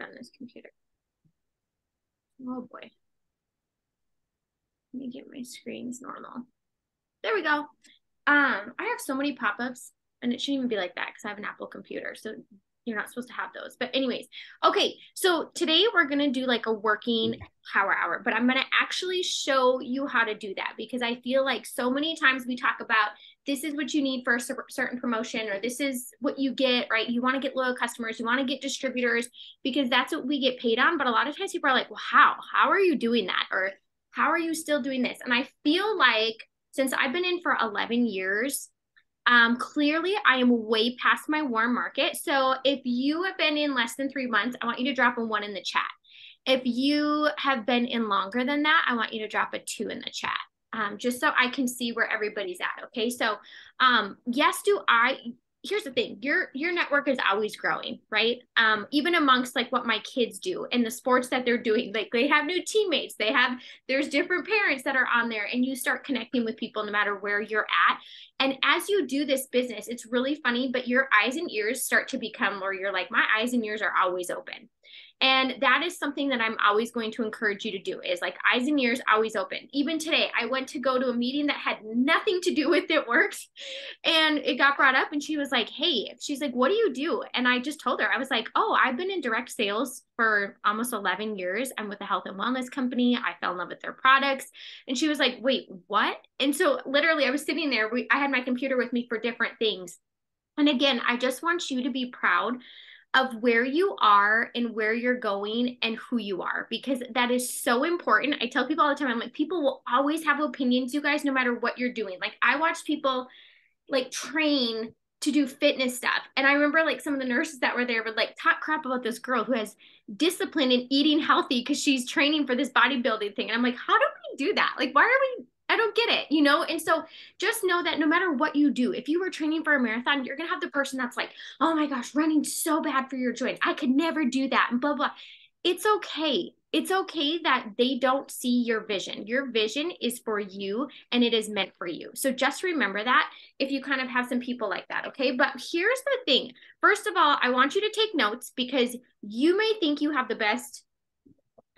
hard on this computer. Oh boy. Let me get my screens normal. There we go. I have so many pop-ups, and it shouldn't even be like that because I have an Apple computer. So you're not supposed to have those. But anyways, okay. So today we're going to do like a working power hour, but I'm going to actually show you how to do that because I feel like so many times we talk about this is what you need for a certain promotion, or this is what you get, right? You want to get loyal customers, you want to get distributors because that's what we get paid on. But a lot of times people are like, well, how are you doing that? Or how are you still doing this? And I feel like since I've been in for 11 years, clearly I am way past my warm market. So if you have been in less than 3 months, I want you to drop a 1 in the chat. If you have been in longer than that, I want you to drop a 2 in the chat. Just so I can see where everybody's at. Okay. So, yes, here's the thing, your network is always growing, right? Even amongst like what my kids do and the sports that they're doing, like they have new teammates, there's different parents that are on there, and you start connecting with people no matter where you're at. And as you do this business, it's really funny, but your eyes and ears start to become where you're like, my eyes and ears are always open. And that is something that I'm always going to encourage you to do, is like eyes and ears always open. Even today, I went to go to a meeting that had nothing to do with It Works, and it got brought up, and she was like, hey, she's like, what do you do? And I just told her, I was like, oh, I've been in direct sales for almost 11 years. I'm with a health and wellness company. I fell in love with their products. And she was like, wait, what? And so literally I was sitting there, I had my computer with me for different things. And again, I just want you to be proud of where you are and where you're going and who you are, because that is so important. I tell people all the time, I'm like, people will always have opinions, you guys, no matter what you're doing. Like I watch people like train to do fitness stuff. And I remember like some of the nurses that were there would like talk crap about this girl who has discipline in eating healthy because she's training for this bodybuilding thing. And I'm like, how do we do that? Like, why are we, I don't get it, you know? And so just know that no matter what you do, if you were training for a marathon, you're going to have the person that's like, oh my gosh, running so bad for your joints. I could never do that. And blah, blah. It's okay. It's okay that they don't see your vision. Your vision is for you and it is meant for you. So just remember that if you kind of have some people like that, okay? But here's the thing. First of all, I want you to take notes because you may think you have the best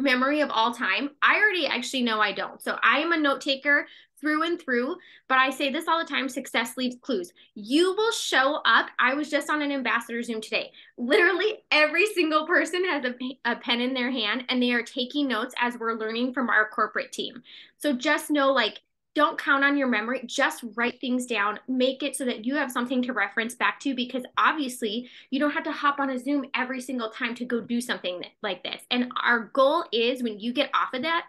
memory of all time. I already actually know I don't. So I am a note taker through and through, but I say this all the time, success leaves clues. You will show up. I was just on an ambassador Zoom today. Literally every single person has a pen in their hand and they are taking notes as we're learning from our corporate team. So just know, like, don't count on your memory. Just write things down. Make it so that you have something to reference back to, because obviously you don't have to hop on a Zoom every single time to go do something like this. And our goal is when you get off of that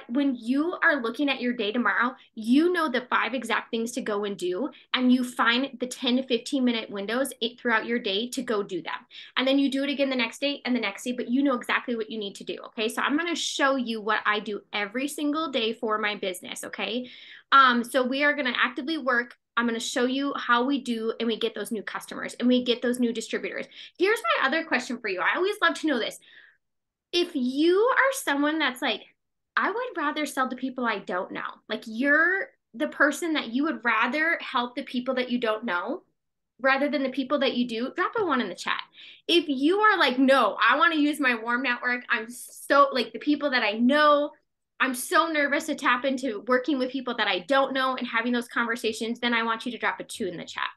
when you are looking at your day tomorrow, you know the 5 exact things to go and do, and you find the 10 to 15 minute windows throughout your day to go do them. And then you do it again the next day and the next day, but you know exactly what you need to do. Okay. So I'm going to show you what I do every single day for my business. Okay. So we are going to actively work. I'm going to show you how we do, and we get those new customers and we get those new distributors. Here's my other question for you. I always love to know this. If you are someone that's like, I would rather sell to people I don't know, like you're the person that you would rather help the people that you don't know rather than the people that you do, drop a 1 in the chat. If you are like, no, I want to use my warm network, I'm so like the people that I know, I'm so nervous to tap into working with people that I don't know and having those conversations, then I want you to drop a 2 in the chat.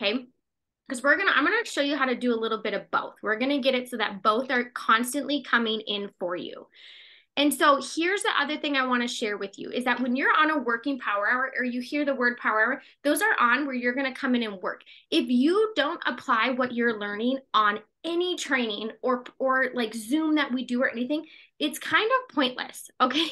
Okay. Because I'm going to show you how to do a little bit of both. We're going to get it so that both are constantly coming in for you. And so here's the other thing I want to share with you is that when you're on a working power hour, or you hear the word power hour, those are on where you're going to come in and work. If you don't apply what you're learning on any training or like Zoom that we do or anything, it's kind of pointless. Okay.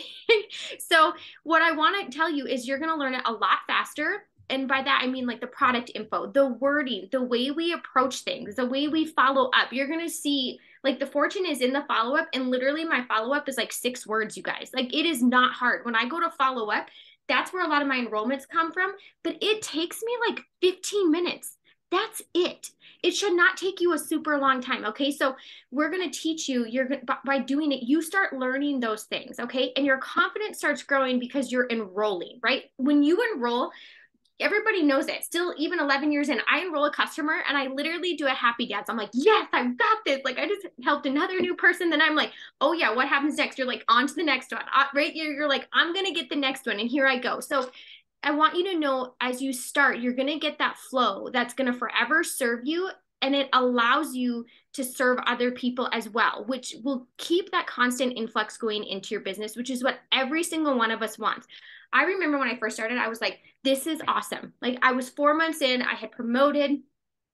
So what I want to tell you is you're going to learn it a lot faster. And by that, I mean like the product info, the wording, the way we approach things, the way we follow up. You're going to see like the fortune is in the follow-up, and literally my follow-up is like 6 words, you guys. Like it is not hard. When I go to follow up, that's where a lot of my enrollments come from, but it takes me like 15 minutes. That's it. It should not take you a super long time. Okay. So we're going to teach you, by doing it, you start learning those things. Okay. And your confidence starts growing because you're enrolling, right? When you enroll, everybody knows it. Still, even 11 years in, I enroll a customer and I literally do a happy dance. I'm like, yes, I've got this. Like, I just helped another new person. Then I'm like, oh yeah, what happens next? You're like, on to the next one, right? You're like, I'm going to get the next one. And here I go. So I want you to know, as you start, you're going to get that flow that's going to forever serve you. And it allows you to serve other people as well, which will keep that constant influx going into your business, which is what every single one of us wants. I remember when I first started, I was like, this is awesome. Like, I was 4 months in, I had promoted.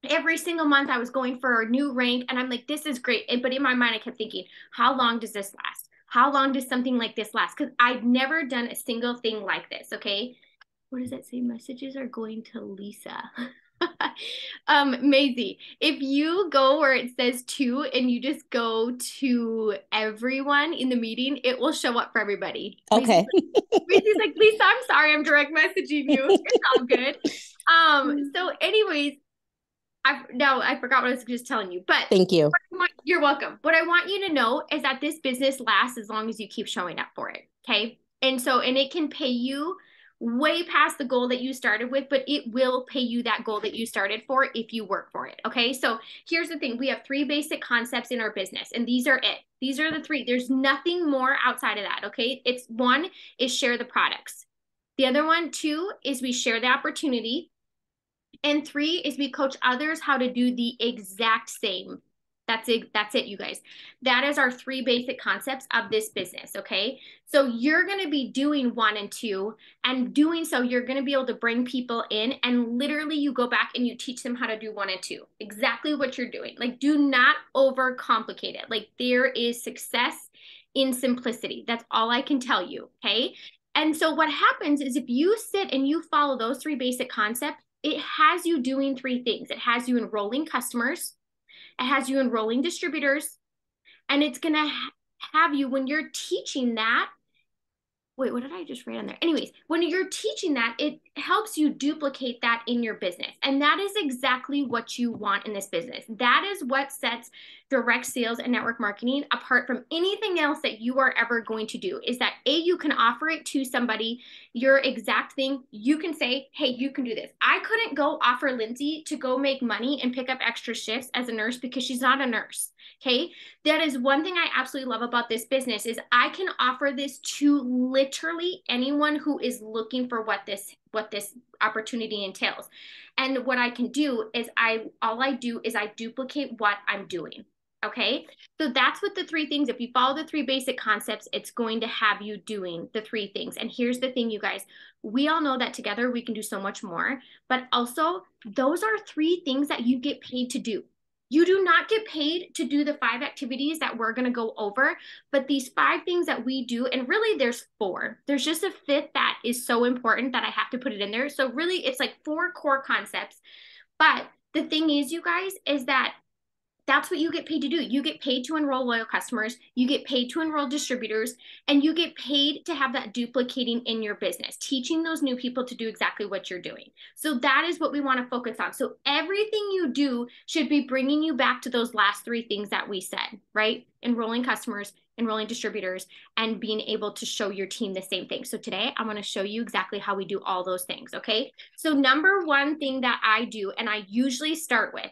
Every single month I was going for a new rank, and I'm like, this is great. But in my mind, I kept thinking, how long does this last? How long does something like this last? Because I've never done a single thing like this. Okay. What does that say? Messages are going to Lisa. Maisie, if you go where it says to and you just go to everyone in the meeting, it will show up for everybody. Okay. Maisie's like, Lisa, I'm sorry, I'm direct messaging you. It's all good. So anyways, I forgot what I was just telling you, but thank you. You're welcome. What I want you to know is that this business lasts as long as you keep showing up for it. Okay. And it can pay you way past the goal that you started with, but it will pay you that goal that you started for if you work for it. Okay. So here's the thing. We have 3 basic concepts in our business, and these are it. These are the 3. There's nothing more outside of that. Okay. It's 1 is share the products. The other one, 2 is we share the opportunity. And 3 is we coach others how to do the exact same. That's it, you guys. That is our 3 basic concepts of this business, okay? So you're going to be doing 1 and 2, and doing so, you're going to be able to bring people in, and literally you go back and you teach them how to do 1 and 2. Exactly what you're doing. Like, do not overcomplicate it. Like, there is success in simplicity. That's all I can tell you, okay? And so what happens is if you sit and you follow those 3 basic concepts, it has you doing 3 things. It has you enrolling customers, it has you enrolling distributors, and it's going to have you, when you're teaching that, wait, what did I just write on there? Anyways, when you're teaching that, it helps you duplicate that in your business. And that is exactly what you want in this business. That is what sets direct sales and network marketing apart from anything else that you are ever going to do, is that you can offer it to somebody, your exact thing. You can say, hey, you can do this. I couldn't go offer Lindsay to go make money and pick up extra shifts as a nurse because she's not a nurse. Okay. That is one thing I absolutely love about this business, is I can offer this to literally anyone who is looking for what this opportunity entails. And what I can do is all I do is I duplicate what I'm doing. Okay. So that's what the 3 things, if you follow the 3 basic concepts, it's going to have you doing the 3 things. And here's the thing, you guys, we all know that together we can do so much more, but also those are 3 things that you get paid to do. You do not get paid to do the 5 activities that we're going to go over, but these 5 things that we do, and really there's 4. There's just a 5th that is so important that I have to put it in there. So really it's like 4 core concepts. But the thing is, you guys, is that that's what you get paid to do. You get paid to enroll loyal customers, you get paid to enroll distributors, and you get paid to have that duplicating in your business, teaching those new people to do exactly what you're doing. So that is what we want to focus on. So everything you do should be bringing you back to those last 3 things that we said, right? Enrolling customers, enrolling distributors, and being able to show your team the same thing. So today I'm going to show you exactly how we do all those things. Okay. So number 1 thing that I do, and I usually start with,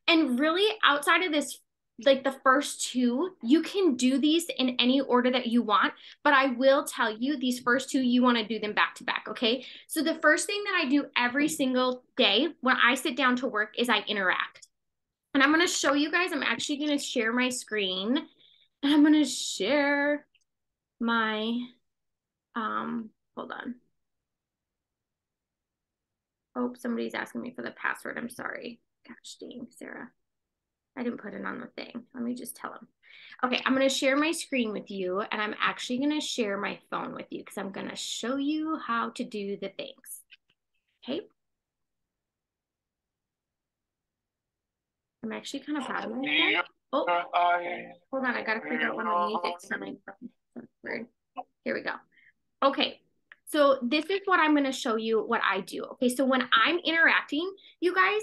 and really outside of this, like the first 2, you can do these in any order that you want, but I will tell you these first 2, you want to do them back to back. Okay. So the first thing that I do every single day when I sit down to work is I interact. And I'm going to show you guys, I'm actually going to share my screen, and I'm going to share my, hold on. Oh, somebody's asking me for the password. I'm sorry. Gosh dang, Sarah. I didn't put it on the thing. Let me just tell them. Okay, I'm going to share my screen with you, and I'm actually going to share my phone with you because I'm going to show you how to do the things. Okay. I'm actually kind of proud of myself. Oh, hold on. I got to figure out when the music's coming from. That's weird. Here we go. Okay. So this is what I'm going to show you what I do. Okay. So when I'm interacting, you guys,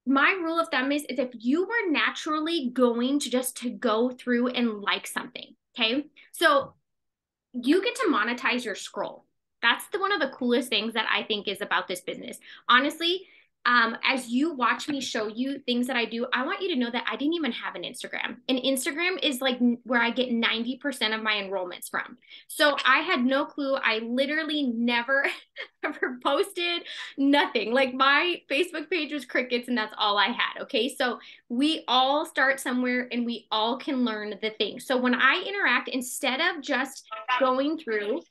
my rule of thumb is if you were naturally going to just to go through and like something, okay? So you get to monetize your scroll. That's one of the coolest things that I think is about this business. Honestly, as you watch me show you things that I do, I want you to know that I didn't even have an Instagram. And Instagram is like where I get 90% of my enrollments from. So I had no clue. I literally never ever posted nothing. Like my Facebook page was crickets and that's all I had. Okay. So we all start somewhere and we all can learn the thing. So when I interact, instead of just going through,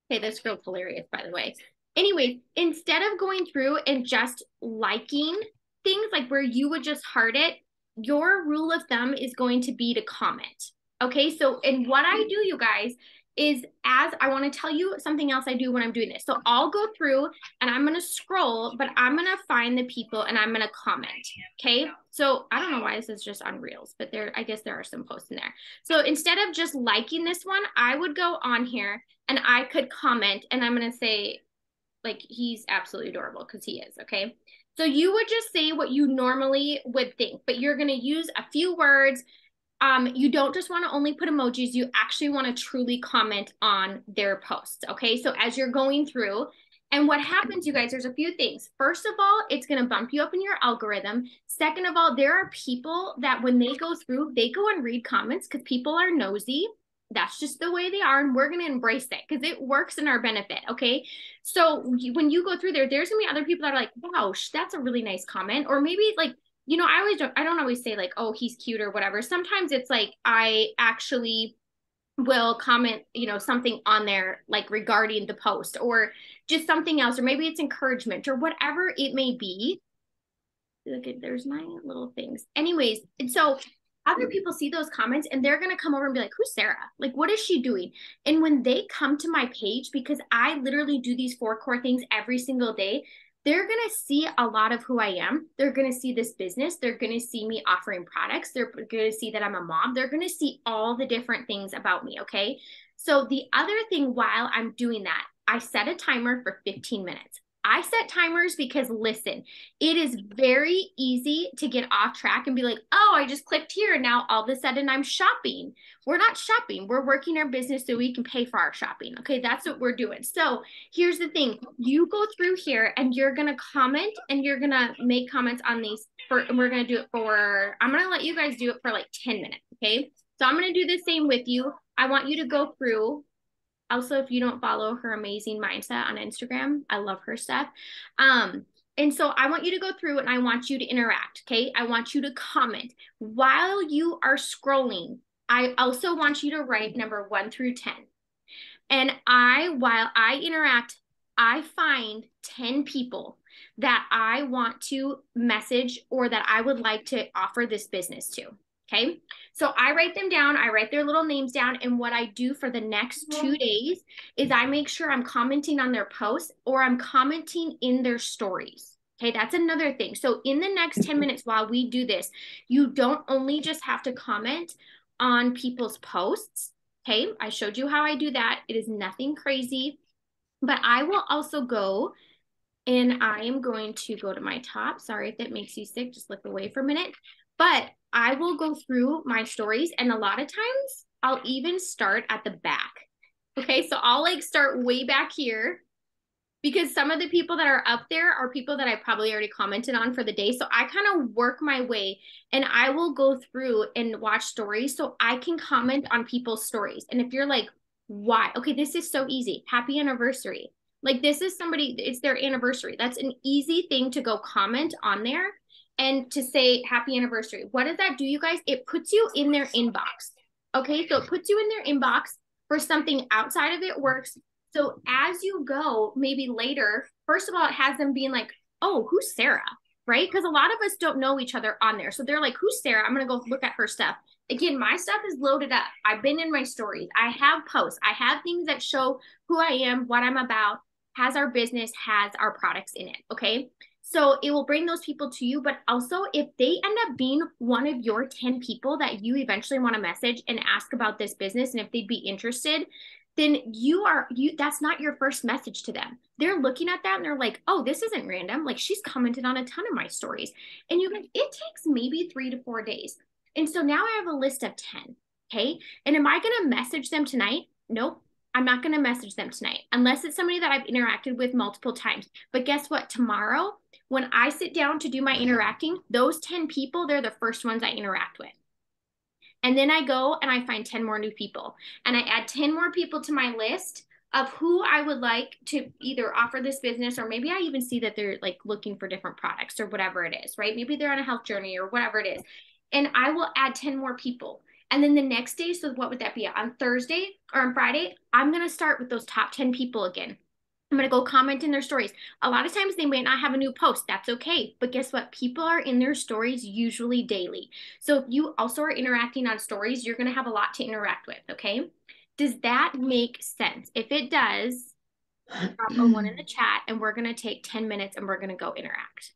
okay, this girl's hilarious, by the way. Anyway, instead of going through and just liking things like where you would just heart it, your rule of thumb is going to be to comment. Okay, so and what I do, you guys, is as I want to tell you something else I do when I'm doing this. So I'll go through and I'm going to scroll, but I'm going to find the people and I'm going to comment. Okay, so I don't know why this is just on Reels, but I guess there are some posts in there. So instead of just liking this one, I would go on here and I could comment and I'm going to say, like, he's absolutely adorable because he is. Okay. So you would just say what you normally would think, but you're going to use a few words. You don't just want to only put emojis. You actually want to truly comment on their posts. Okay. So as you're going through, and what happens, you guys, there's a few things. First of all, it's going to bump you up in your algorithm. Second of all, there are people that when they go through, they go and read comments because people are nosy. That's just the way they are. And we're going to embrace it because it works in our benefit. Okay. So when you go through there, there's going to be other people that are like, wow, that's a really nice comment. Or maybe like, you know, I don't always say like, oh, he's cute or whatever. Sometimes it's like, I actually will comment, you know, something on there, like regarding the post or just something else, or maybe it's encouragement or whatever it may be. Look at, there's my little things. Anyways, and so other people see those comments and they're going to come over and be like, who's Sarah? Like, what is she doing? And when they come to my page, because I literally do these 4 core things every single day, they're going to see a lot of who I am. They're going to see this business. They're going to see me offering products. They're going to see that I'm a mom. They're going to see all the different things about me. Okay. So the other thing while I'm doing that, I set a timer for 15 minutes. I set timers because listen, it is very easy to get off track and be like, oh, I just clicked here and now all of a sudden I'm shopping. We're not shopping. We're working our business so we can pay for our shopping. Okay, that's what we're doing. So here's the thing. You go through here and you're going to comment and you're going to make comments on these and we're going to do it for, I'm going to let you guys do it for like 10 minutes. Okay, so I'm going to do the same with you. I want you to go through. Also, if you don't follow her amazing mindset on Instagram, I love her stuff. And so I want you to go through and I want you to interact. Okay. I want you to comment while you are scrolling. I also want you to write number 1 through 10. And while I interact, I find 10 people that I want to message or that I would like to offer this business to. Okay. So I write them down. I write their little names down. And what I do for the next 2 days is I make sure I'm commenting on their posts or I'm commenting in their stories. Okay. That's another thing. So in the next 10 minutes while we do this, you don't only just have to comment on people's posts. Okay. I showed you how I do that. It is nothing crazy, but I will also go and I am going to go to my top. Sorry if that makes you sick. Just look away for a minute. But I will go through my stories and a lot of times I'll even start at the back. Okay, so I'll like start way back here because some of the people that are up there are people that I probably already commented on for the day. So I kind of work my way and I will go through and watch stories so I can comment on people's stories. And if you're like, why? Okay, this is so easy. Happy anniversary. Like this is somebody, it's their anniversary. That's an easy thing to go comment on there and to say happy anniversary. What does that do, you guys? It puts you in their inbox. Okay, so it puts you in their inbox for something outside of it works. So as you go, maybe later, first of all, it has them being like, oh, who's Sarah? Right? Because a lot of us don't know each other on there. So they're like, who's Sarah? I'm going to go look at her stuff. Again, my stuff is loaded up. I've been in my stories. I have posts. I have things that show who I am, what I'm about, has our business, has our products in it. Okay. So it will bring those people to you, but also if they end up being one of your 10 people that you eventually want to message and ask about this business and if they'd be interested, then that's not your first message to them. They're looking at that and they're like, oh, this isn't random. Like she's commented on a ton of my stories. And it takes maybe 3 to 4 days. And so now I have a list of 10. Okay. And am I going to message them tonight? Nope. I'm not going to message them tonight unless it's somebody that I've interacted with multiple times. But guess what? Tomorrow, when I sit down to do my interacting, those 10 people, they're the first ones I interact with. And then I go and I find 10 more new people and I add 10 more people to my list of who I would like to either offer this business, or maybe I even see that they're like looking for different products or whatever it is, right? Maybe they're on a health journey or whatever it is. And I will add 10 more people. And then the next day, so what would that be? On Thursday or on Friday, I'm going to start with those top 10 people again. I'm going to go comment in their stories. A lot of times they might not have a new post. That's okay. But guess what? People are in their stories usually daily. So if you also are interacting on stories, you're going to have a lot to interact with. Okay. Does that make sense? If it does, drop a one in the chat and we're going to take 10 minutes and we're going to go interact.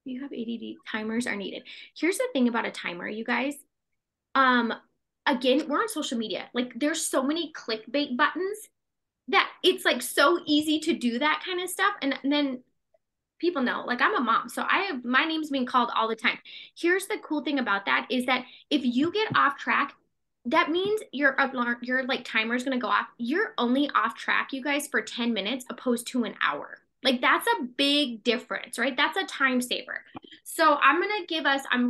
You have ADD, timers are needed. Here's the thing about a timer, you guys. Again, we're on social media. Like there's so many clickbait buttons that it's like so easy to do that kind of stuff. And then people know, like I'm a mom, so my name's being called all the time. Here's the cool thing about that is that if you get off track, that means your like timer is going to go off. You're only off track, you guys, for 10 minutes opposed to an hour. Like that's a big difference, right? That's a time saver. So I'm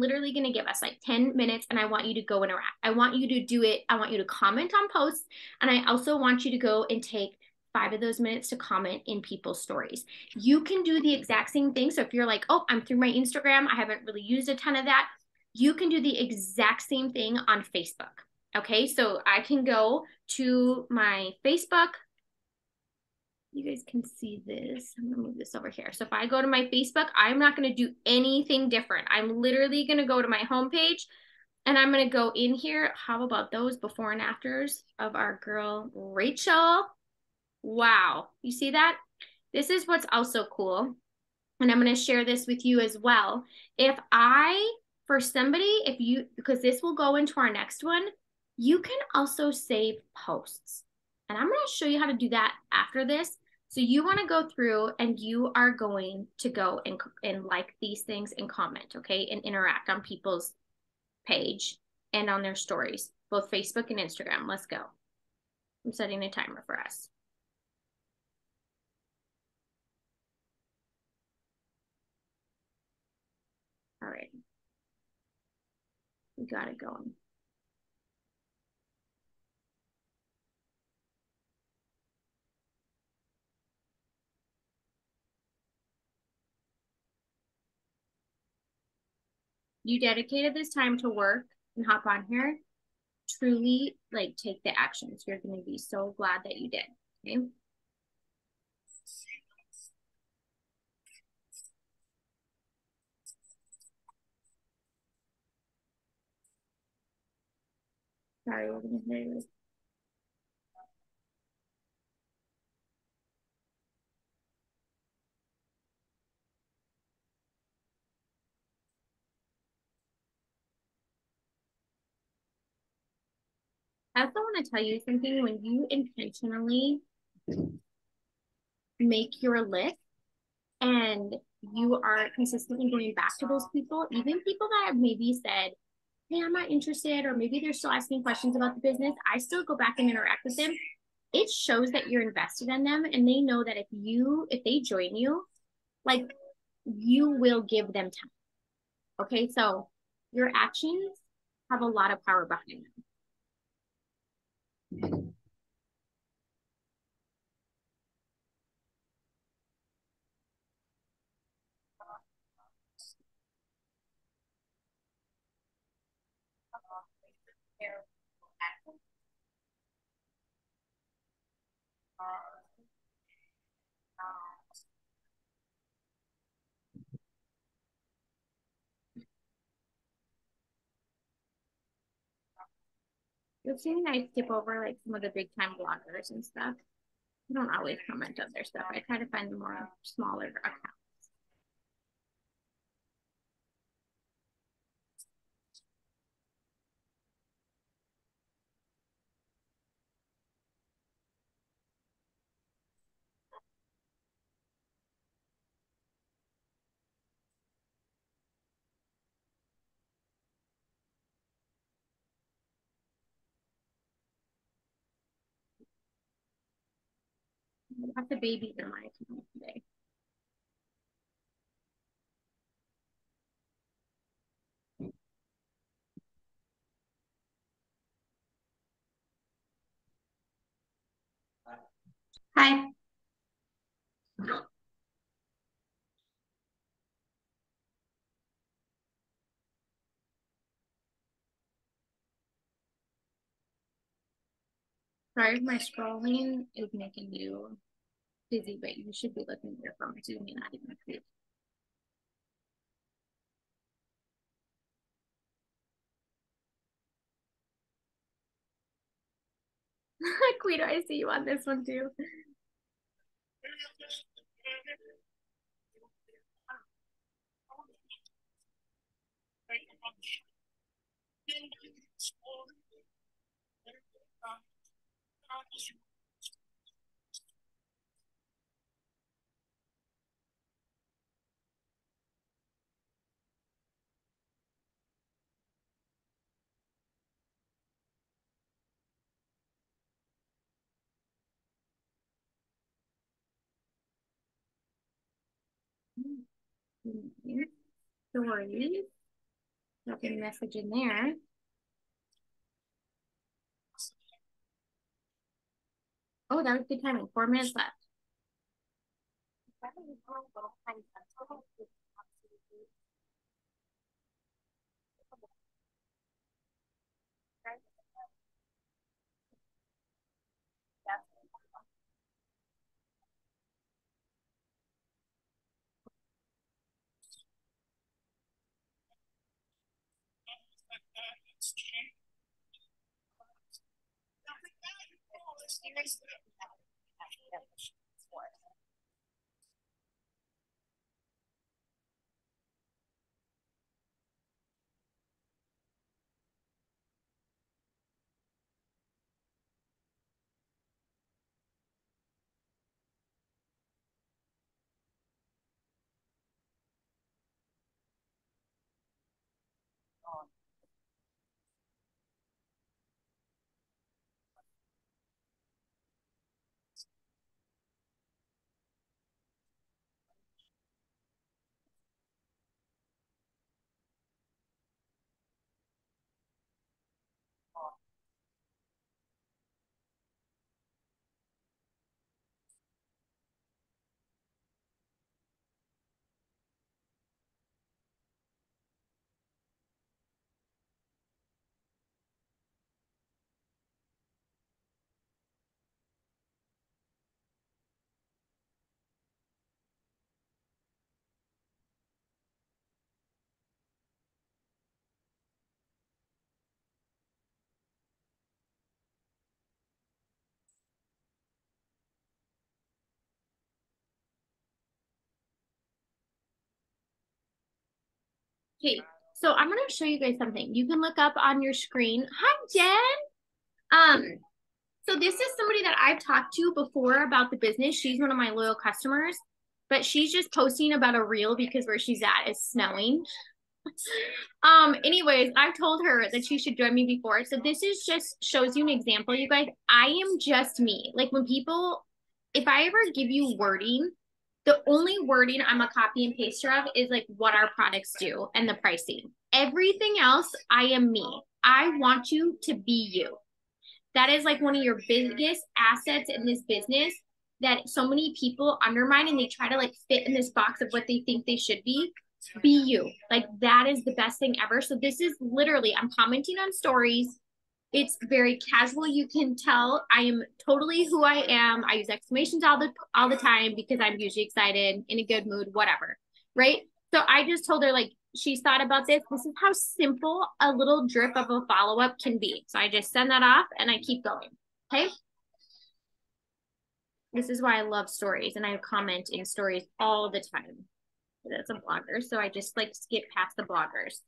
literally going to give us like 10 minutes and I want you to go interact. I want you to do it. I want you to comment on posts. And I also want you to go and take 5 of those minutes to comment in people's stories. You can do the exact same thing. So if you're like, oh, I'm through my Instagram, I haven't really used a ton of that, you can do the exact same thing on Facebook. Okay, so I can go to my Facebook. You guys can see this. I'm gonna move this over here. So if I go to my Facebook, I'm not gonna do anything different. I'm literally gonna go to my homepage and I'm gonna go in here. How about those before and afters of our girl, Rachel? Wow, you see that? This is what's also cool. And I'm gonna share this with you as well. For somebody, because this will go into our next one, you can also save posts. And I'm going to show you how to do that after this. So you want to go through and you are going to go and like these things and comment, okay? And interact on people's page and on their stories, both Facebook and Instagram. Let's go. I'm setting a timer for us. All right. We got it going. You dedicated this time to work and hop on here. Truly, like, take the actions. You're going to be so glad that you did. Okay. Sorry, we're going to hear this. I also want to tell you something. When you intentionally make your list and you are consistently going back to those people, even people that have maybe said, hey, I'm not interested, or maybe they're still asking questions about the business, I still go back and interact with them. It shows that you're invested in them and they know that if they join you, like you will give them time. Okay, so your actions have a lot of power behind them. You'll see me, I skip over like some of the big time bloggers and stuff. I don't always comment on their stuff. I try to find the more smaller accounts. Lots of babies in my account today. Hi. Sorry if my scrolling is making you busy, but you should be looking at your phone, so you may not even see. Quito, I see you on this one too. Stories. Nothing message in there. Oh, that was good timing. 4 minutes left. Okay, so I'm gonna show you guys something. You can look up on your screen. Hi, Jen. So this is somebody that I've talked to before about the business. She's one of my loyal customers, but she's just posting about a reel because where she's at is snowing. Anyways, I've told her that she should join me before. So this is just shows you an example, you guys. I am just me. Like when people, if I ever give you wording, the only wording I'm a copy and paster of is like what our products do and the pricing. Everything else, I am me. I want you to be you. That is like one of your biggest assets in this business that so many people undermine and they try to like fit in this box of what they think they should be. Be you. Like that is the best thing ever. So this is literally, I'm commenting on stories. It's very casual. You can tell I am totally who I am. I use exclamations all the time because I'm usually excited, in a good mood, whatever. Right. So I just told her like she's thought about this. This is how simple a little drip of a follow-up can be. So I just send that off and I keep going. Okay. This is why I love stories and I comment in stories all the time. That's a blogger. So I just like skip past the bloggers.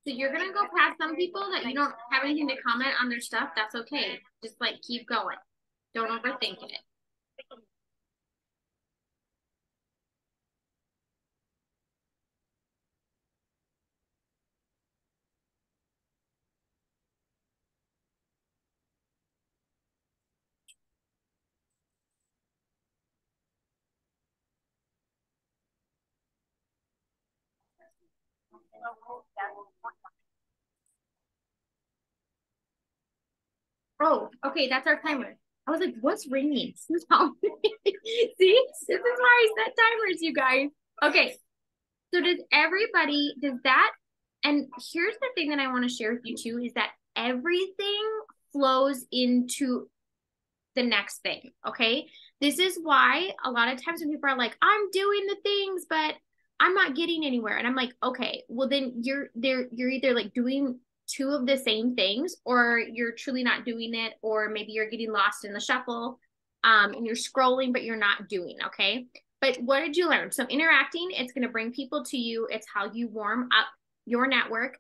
So you're gonna go past some people that you don't have anything to comment on their stuff. That's okay. Just like keep going. Don't overthink it. Oh, okay, that's our timer. I was like, what's ringing? Who's calling me? See, this is why I set timers, you guys. Okay, so does that, and here's the thing that I want to share with you too, is that everything flows into the next thing. Okay. This is why a lot of times when people are like, I'm doing the things, but I'm not getting anywhere. And I'm like, okay, well then you're either like doing two of the same things, or you're truly not doing it, or maybe you're getting lost in the shuffle, and you're scrolling, but you're not doing. Okay. But what did you learn? So interacting, it's going to bring people to you. It's how you warm up your network.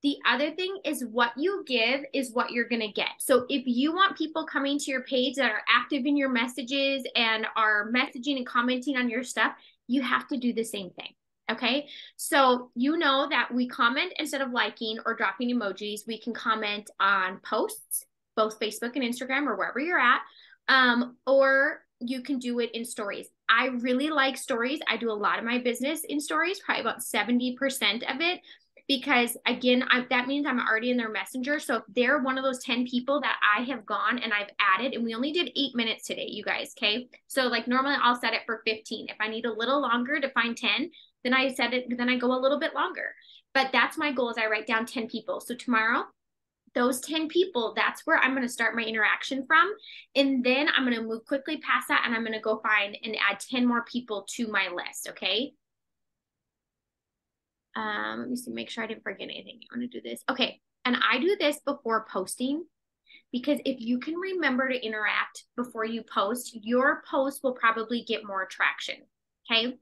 The other thing is what you give is what you're going to get. So if you want people coming to your page that are active in your messages and are messaging and commenting on your stuff, you have to do the same thing. Okay. So you know that we comment instead of liking or dropping emojis. We can comment on posts, both Facebook and Instagram or wherever you're at. Or you can do it in stories. I really like stories. I do a lot of my business in stories, probably about 70% of it, because again, that means I'm already in their messenger. So if they're one of those 10 people that I have gone and I've added, and we only did 8 minutes today, you guys, okay? So like normally I'll set it for 15. If I need a little longer to find 10, then I set it, then I go a little bit longer. But that's my goal, is I write down 10 people. So tomorrow, those 10 people, that's where I'm going to start my interaction from. And then I'm going to move quickly past that, and I'm going to go find and add 10 more people to my list, okay? Let me see, make sure I didn't forget anything. I want to do this. Okay. And I do this before posting, because if you can remember to interact before you post, your post will probably get more traction. Okay.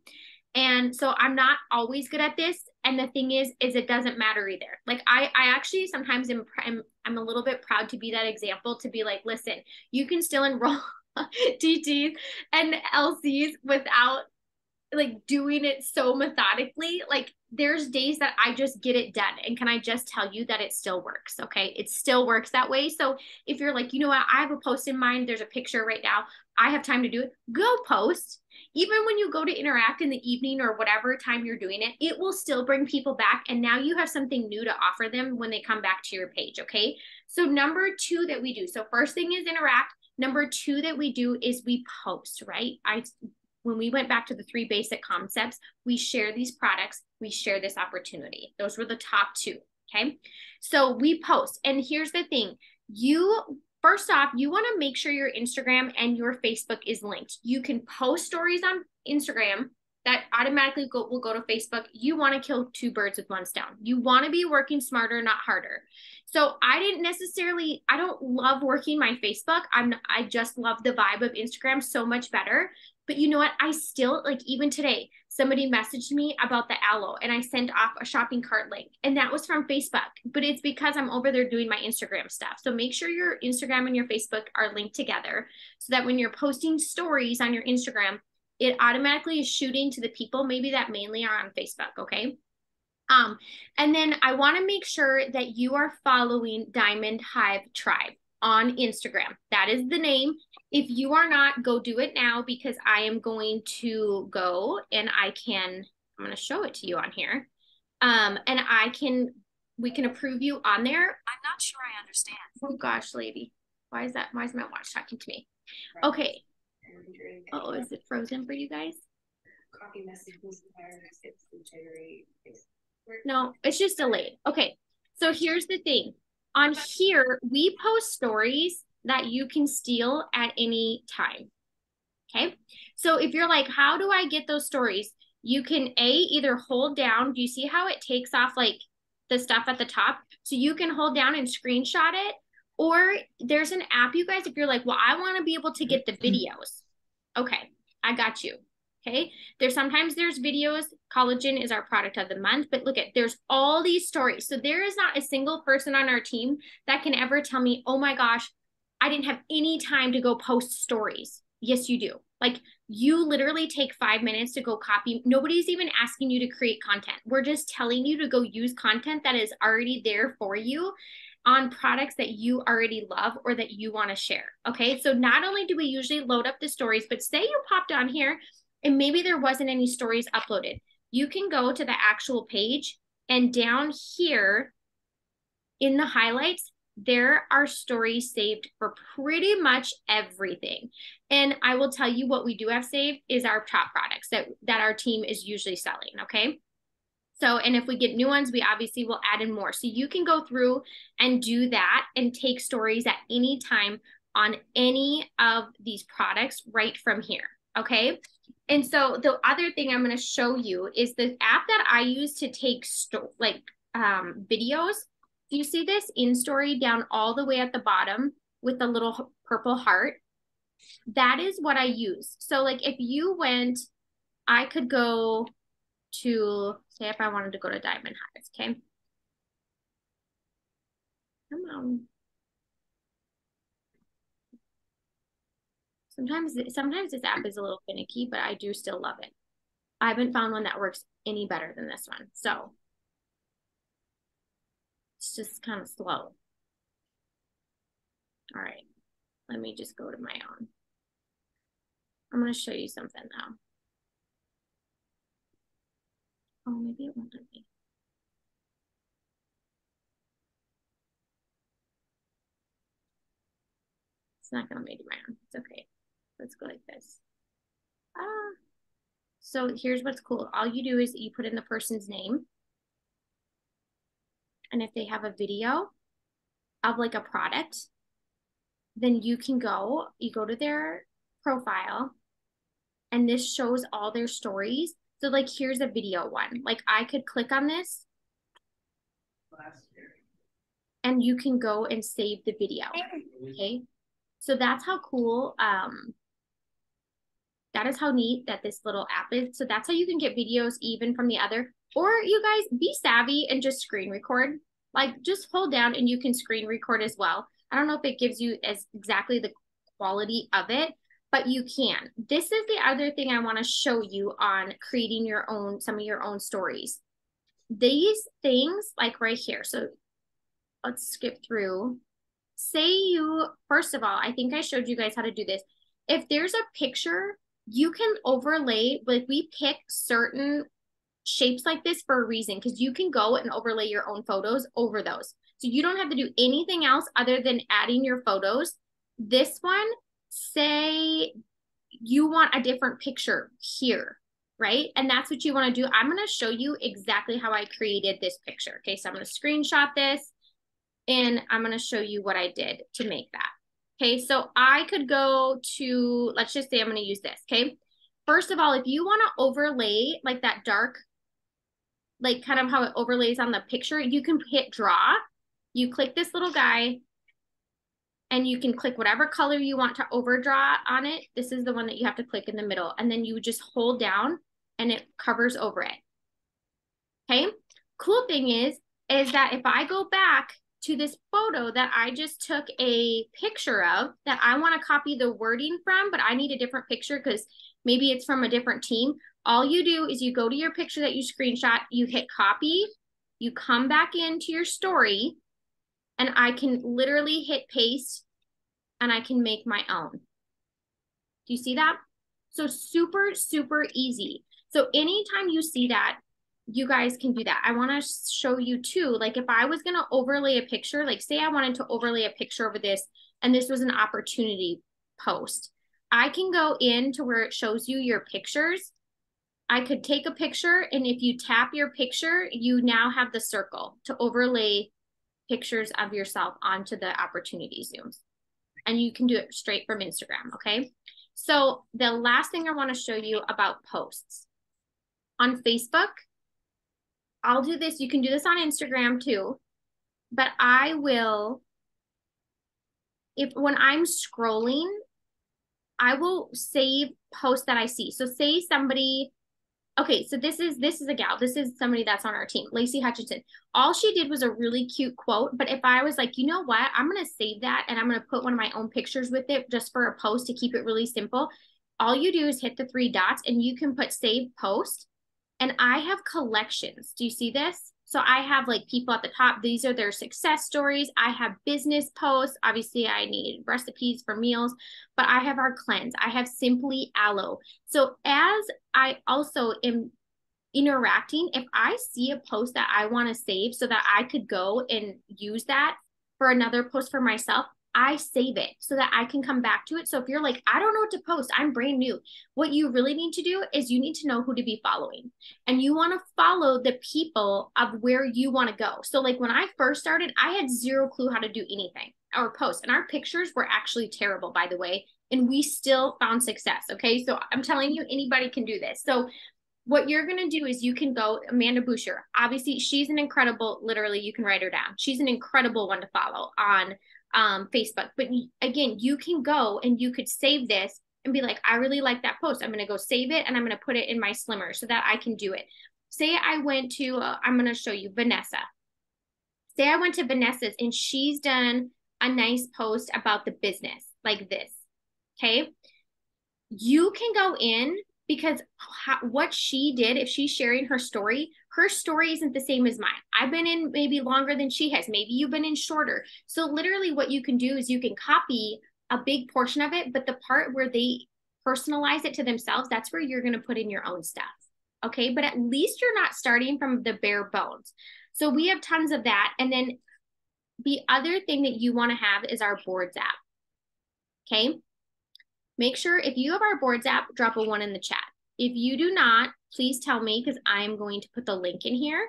And so I'm not always good at this. And the thing is it doesn't matter either. Like I actually sometimes I'm a little bit proud to be that example, to be like, listen, you can still enroll TTs and LCs without like doing it so methodically. Like there's days that I just get it done. And can I just tell you that it still works? Okay. It still works that way. So if you're like, you know what, I have a post in mind, there's a picture right now, I have time to do it, go post. Even when you go to interact in the evening or whatever time you're doing it, it will still bring people back. And now you have something new to offer them when they come back to your page. Okay. So number 2 that we do. So first thing is interact. Number 2 that we do is we post, right? When we went back to the 3 basic concepts, we share these products, we share this opportunity. Those were the top 2. Okay. So we post. And here's the thing. First off, you want to make sure your Instagram and your Facebook is linked. You can post stories on Instagram that automatically will go to Facebook. You want to kill 2 birds with 1 stone. You want to be working smarter, not harder. So I don't love working my Facebook. I just love the vibe of Instagram so much better. But you know what? I still, like, even today, somebody messaged me about the aloe and I sent off a shopping cart link, and that was from Facebook, but it's because I'm over there doing my Instagram stuff. So make sure your Instagram and your Facebook are linked together, so that when you're posting stories on your Instagram, it automatically is shooting to the people maybe that mainly are on Facebook. Okay. And then I want to make sure that you are following Diamond Hive Tribe on Instagram. That is the name. If you are not, go do it now, because I am going to go and I'm going to show it to you on here. And we can approve you on there. I'm not sure I understand. Oh gosh, lady. Why is my watch talking to me? Okay. Oh, is it frozen for you guys? Copy messages generate. No, it's just delayed. Okay. So here's the thing. On here, we post stories that you can steal at any time. Okay. So if you're like, how do I get those stories? You can either hold down. Do you see how it takes off like the stuff at the top? So you can hold down and screenshot it, Or there's an app, you guys, if you're like, well, I want to be able to get the videos. Okay, I got you. Okay, sometimes there's videos. Collagen is our product of the month, but look at, there's all these stories. So there is not a single person on our team that can ever tell me, oh my gosh, I didn't have any time to go post stories. Yes, you do. Like, you literally take 5 minutes to go copy. Nobody's even asking you to create content. We're just telling you to go use content that is already there for you on products that you already love or that you want to share. Okay. So not only do we usually load up the stories, but say you popped on here and maybe there wasn't any stories uploaded. You can go to the actual page, and down here in the highlights, there are stories saved for pretty much everything. And I will tell you what we do have saved is our top products that our team is usually selling. Okay. So, and if we get new ones, we obviously will add in more. So you can go through and do that and take stories at any time on any of these products right from here. Okay. And so the other thing I'm going to show you is the app that I use to take videos. Do you see this in story down all the way at the bottom with the little purple heart? That is what I use. So like if you went, I could go to, say if I wanted to go to Diamond Hives, okay? Come on. Sometimes this app is a little finicky, but I do still love it. I haven't found one that works any better than this one. So it's just kind of slow. All right, let me just go to my own. I'm going to show you something now. Oh, maybe it won't let me. It's not going to make my own. It's okay. Let's go like this. So here's what's cool. All you do is you put in the person's name. And if they have a video of like a product, then you go to their profile, and this shows all their stories. So like, here's a video one. Like I could click on this and you can go and save the video. Okay. So that's how cool, that is how neat that this little app is. So that's how you can get videos even from the other, or you guys be savvy and just screen record. Like just hold down and you can screen record as well. I don't know if it gives you as exactly the quality of it, but you can. This is the other thing I want to show you on creating some of your own stories. These things like right here. So let's skip through. Say you, first of all, I think I showed you guys how to do this. If there's a picture, you can overlay, like we pick certain shapes like this for a reason, because you can go and overlay your own photos over those. So you don't have to do anything else other than adding your photos. This one, say you want a different picture here, right? And that's what you want to do. I'm going to show you exactly how I created this picture. Okay, so I'm going to screenshot this and I'm going to show you what I did to make that. Okay, so I could go to, let's just say I'm going to use this. Okay, first of all, if you want to overlay like that dark, like kind of how it overlays on the picture, you can hit draw. You click this little guy and you can click whatever color you want to overdraw on it. This is the one that you have to click in the middle, and then you just hold down and it covers over it. Okay, cool thing is that if I go back to this photo that I just took a picture of that I want to copy the wording from, but I need a different picture because maybe it's from a different team. All you do is you go to your picture that you screenshot, you hit copy, you come back into your story, and I can literally hit paste and I can make my own. Do you see that? So super, super easy. So anytime you see that, you guys can do that. I want to show you too, like if I was going to overlay a picture, like say I wanted to overlay a picture over this, and this was an opportunity post, I can go into where it shows you your pictures. I could take a picture, and if you tap your picture, you now have the circle to overlay pictures of yourself onto the opportunity zooms. And you can do it straight from Instagram, okay? So the last thing I want to show you about posts. On Facebook, I'll do this. You can do this on Instagram too, but I will when I'm scrolling, I will save posts that I see. So say somebody, okay, so this is a gal. This is somebody that's on our team, Lacey Hutchinson. All she did was a really cute quote. But if I was like, you know what, I'm gonna save that and I'm gonna put one of my own pictures with it just for a post to keep it really simple. All you do is hit the three dots and you can put save post. And I have collections. Do you see this? So I have like people at the top. These are their success stories. I have business posts. Obviously, I need recipes for meals, but I have our cleanse. I have Simply Aloe. So as I also am interacting, if I see a post that I want to save so that I could go and use that for another post for myself, I save it so that I can come back to it. So if you're like, I don't know what to post, I'm brand new, what you really need to do is you need to know who to be following. And you want to follow the people of where you want to go. So like when I first started, I had zero clue how to do anything or post. And our pictures were actually terrible, by the way. And we still found success. Okay. So I'm telling you, anybody can do this. So what you're going to do is you can go, Amanda Boucher. Obviously, she's an incredible, literally, you can write her down. She's an incredible one to follow on Facebook. But again, you can go and you could save this and be like, I really like that post. I'm going to go save it and I'm going to put it in my Slimmer so that I can do it. Say I went to, I'm going to show you Vanessa. Say I went to Vanessa's and she's done a nice post about the business like this. Okay. You can go in because what she did, if she's sharing her story isn't the same as mine. I've been in maybe longer than she has. Maybe you've been in shorter. So literally what you can do is you can copy a big portion of it, but the part where they personalize it to themselves, that's where you're going to put in your own stuff. Okay. But at least you're not starting from the bare bones. So we have tons of that. And then the other thing that you want to have is our boards app. Okay. Make sure if you have our boards app, drop a 1 in the chat. If you do not, please tell me because I'm going to put the link in here.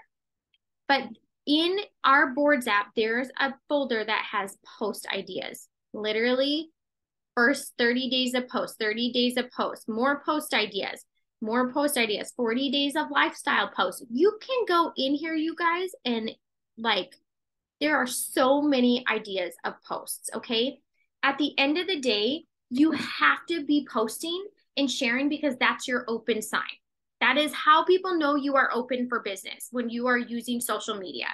But in our boards app, there's a folder that has post ideas. Literally, first 30 days of post, 30 days of post, more post ideas, 40 days of lifestyle posts. You can go in here, you guys, and like, there are so many ideas of posts, okay? At the end of the day, you have to be posting and sharing because that's your open sign. That is how people know you are open for business when you are using social media.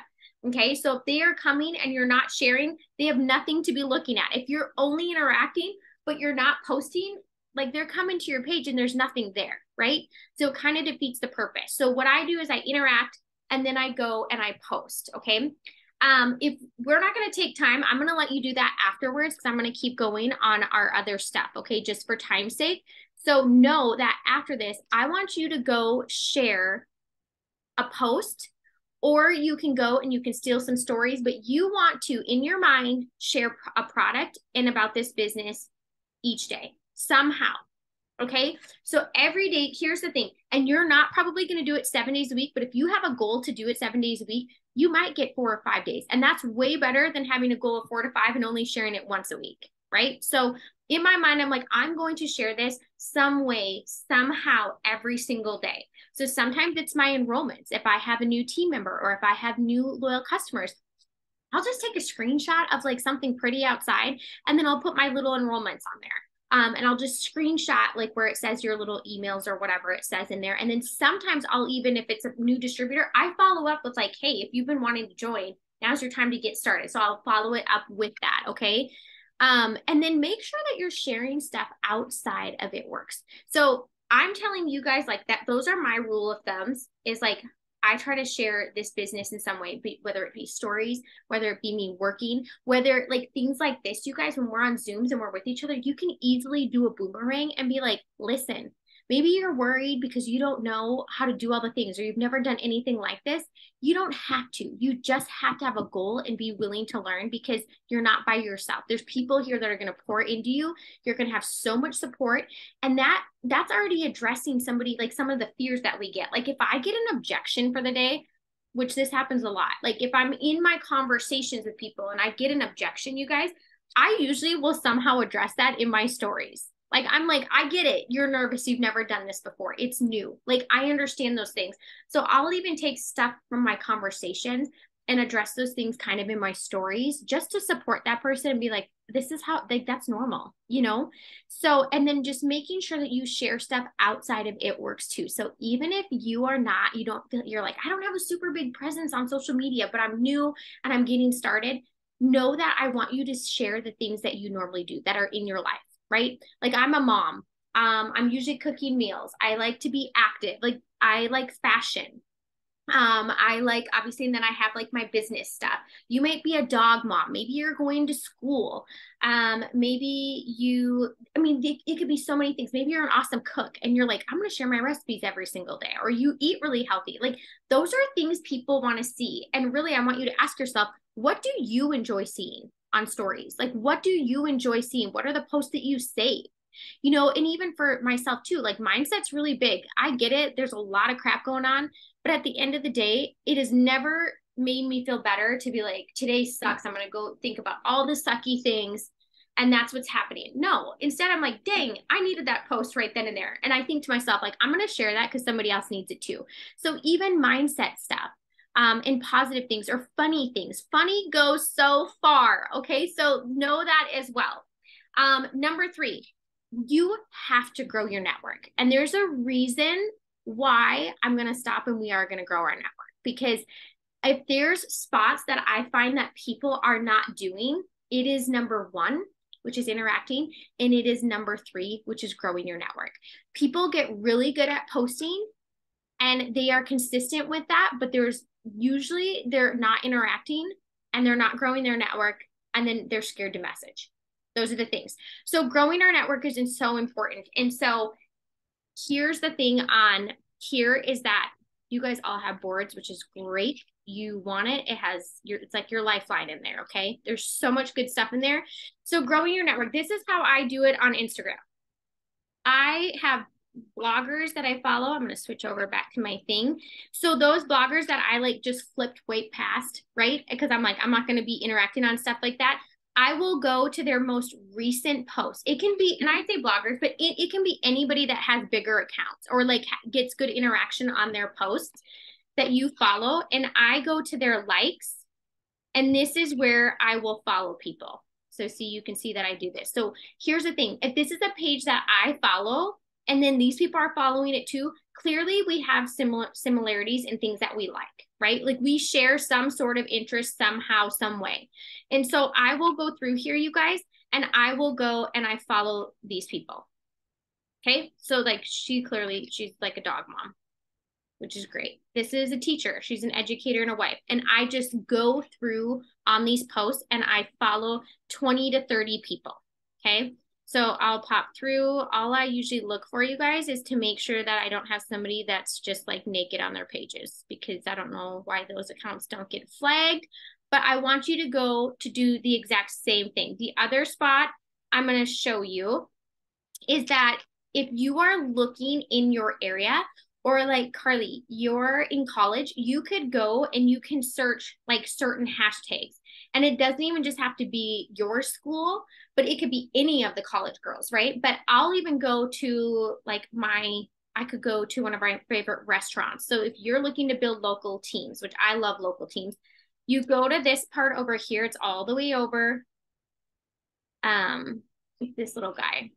Okay, so if they are coming and you're not sharing, they have nothing to be looking at. If you're only interacting, but you're not posting, like they're coming to your page and there's nothing there, right? So it kind of defeats the purpose. So what I do is I interact and then I go and I post, okay? If we're not going to take time, I'm going to let you do that afterwards because I'm going to keep going on our other stuff, okay, just for time's sake. So know that after this, I want you to go share a post, or you can go and you can steal some stories, but you want to, in your mind, share a product and about this business each day somehow. Okay. So every day, here's the thing, and you're not probably going to do it 7 days a week, but if you have a goal to do it 7 days a week, you might get 4 or 5 days. And that's way better than having a goal of 4 to 5 and only sharing it once a week. Right. So in my mind, I'm like, I'm going to share this some way, somehow every single day. So sometimes it's my enrollments. If I have a new team member or if I have new loyal customers, I'll just take a screenshot of like something pretty outside and then I'll put my little enrollments on there. And I'll just screenshot like where it says your little emails or whatever it says in there. And then sometimes I'll even, if it's a new distributor, I follow up with like, hey, if you've been wanting to join, now's your time to get started. So I'll follow it up with that. Okay. And then make sure that you're sharing stuff outside of It Works. So I'm telling you guys like that, those are my rule of thumbs is like, I try to share this business in some way, whether it be stories, whether it be me working, whether like things like this, you guys, when we're on Zooms and we're with each other, you can easily do a boomerang and be like, listen, maybe you're worried because you don't know how to do all the things or you've never done anything like this. You don't have to. You just have to have a goal and be willing to learn because you're not by yourself. There's people here that are going to pour into you. You're going to have so much support. And that's already addressing somebody, like some of the fears that we get. Like if I get an objection for the day, which this happens a lot. Like if I'm in my conversations with people and I get an objection, you guys, I usually will somehow address that in my stories. Like, I'm like, I get it. You're nervous. You've never done this before. It's new. Like, I understand those things. So I'll even take stuff from my conversations and address those things kind of in my stories just to support that person and be like, this is how, like, that's normal, you know? So, and then just making sure that you share stuff outside of it works too. So even if you are not, you don't feel, you're like, I don't have a super big presence on social media, but I'm new and I'm getting started, know that I want you to share the things that you normally do that are in your life, right? Like I'm a mom. I'm usually cooking meals. I like to be active. Like I like fashion. I like obviously, and then I have like my business stuff. You might be a dog mom. Maybe you're going to school. Maybe you, I mean, it could be so many things. Maybe you're an awesome cook and you're like, I'm going to share my recipes every single day, or you eat really healthy. Like those are things people want to see. And really, I want you to ask yourself, what do you enjoy seeing on stories? Like, what do you enjoy seeing? What are the posts that you save? You know, and even for myself too, like mindset's really big. I get it. There's a lot of crap going on, but at the end of the day, it has never made me feel better to be like, today sucks. I'm going to go think about all the sucky things. And that's what's happening. No, instead, I'm like, dang, I needed that post right then and there. And I think to myself, like, I'm going to share that because somebody else needs it too. So even mindset stuff, and positive things or funny things. Funny goes so far. Okay. So know that as well. Number 3, you have to grow your network. And there's a reason why I'm going to stop and we are going to grow our network. Because if there's spots that I find that people are not doing, it is number 1, which is interacting, and it is number 3, which is growing your network. People get really good at posting and they are consistent with that, but there's usually they're not interacting and they're not growing their network, and then they're scared to message. Those are the things. So growing our network is so important. And so here's the thing on here is that you guys all have boards, which is great. You want it. It has your, it's like your lifeline in there. Okay. There's so much good stuff in there. So growing your network, this is how I do it on Instagram. I have bloggers that I follow. I'm going to switch over back to my thing. So those bloggers that I like just flipped way past, right? Because I'm like, I'm not going to be interacting on stuff like that. I will go to their most recent posts. It can be, and I say bloggers, but it can be anybody that has bigger accounts or like gets good interaction on their posts that you follow. And I go to their likes, and this is where I will follow people. So see, you can see that I do this. So here's the thing. If this is a page that I follow, and then these people are following it too, clearly we have similarities in things that we like, right? Like we share some sort of interest somehow, some way. And so I will go through here, you guys, and I will go and I follow these people. Okay. So like she's like a dog mom, which is great. This is a teacher. She's an educator and a wife. And I just go through on these posts and I follow 20 to 30 people. Okay. So I'll pop through. All I usually look for, you guys, is to make sure that I don't have somebody that's just like naked on their pages, because I don't know why those accounts don't get flagged. But I want you to go to do the exact same thing. The other spot I'm going to show you is that if you are looking in your area, or like Carly, you're in college, you could go and you can search like certain hashtags. And it doesn't even just have to be your school, but it could be any of the college girls, right? But I'll even go to like I could go to one of my favorite restaurants. So if you're looking to build local teams, which I love local teams, you go to this part over here. It's all the way over. This little guy.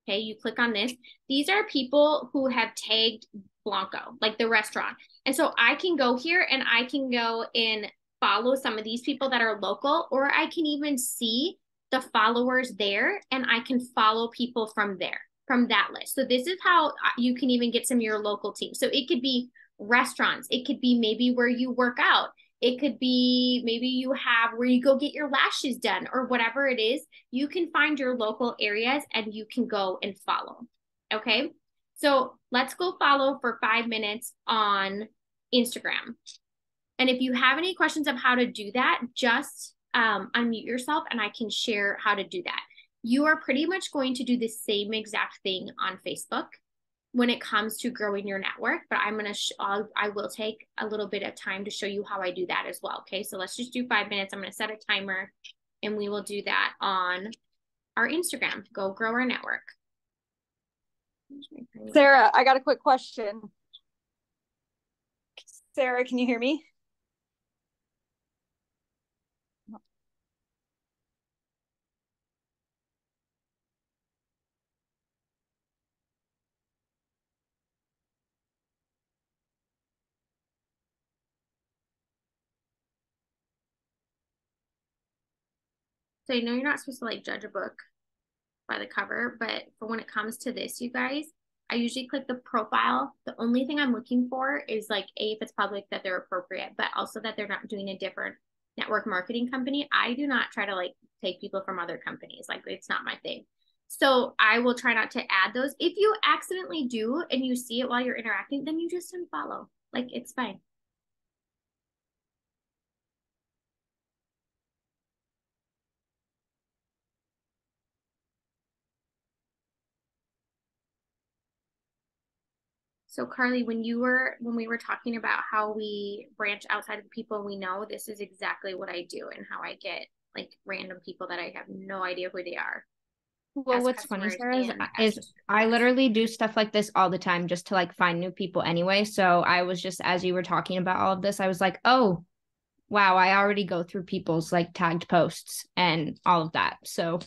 Okay, you click on this. These are people who have tagged Blanco, like the restaurant. And so I can go here and I can go and follow some of these people that are local, or I can even see the followers there and I can follow people from there, from that list. So this is how you can even get some of your local teams. So it could be restaurants. It could be maybe where you work out. It could be maybe you have where you go get your lashes done or whatever it is. You can find your local areas and you can go and follow. Okay. So let's go follow for 5 minutes on Instagram. And if you have any questions of how to do that, just unmute yourself and I can share how to do that. You are pretty much going to do the same exact thing on Facebook when it comes to growing your network, but I'm going to, I will take a little bit of time to show you how I do that as well. Okay. So let's just do 5 minutes. I'm going to set a timer and we will do that on our Instagram. Go grow our network. Sarah, I got a quick question. Sarah, can you hear me? So I know you're not supposed to like judge a book by the cover, but for when it comes to this, you guys, I usually click the profile. The only thing I'm looking for is like if it's public, that they're appropriate, but also that they're not doing a different network marketing company. I do not try to like take people from other companies. Like it's not my thing. So I will try not to add those. If you accidentally do and you see it while you're interacting, then you just unfollow. Like it's fine. So Carly, when we were talking about how we branch outside of the people we know, this is exactly what I do and how I get like random people that I have no idea who they are Well, as what's funny, customers Sarah, and as is I literally do stuff like this all the time just to like find new people anyway. So I was just, as you were talking about all of this, I was like, oh, wow, I already go through people's like tagged posts and all of that. So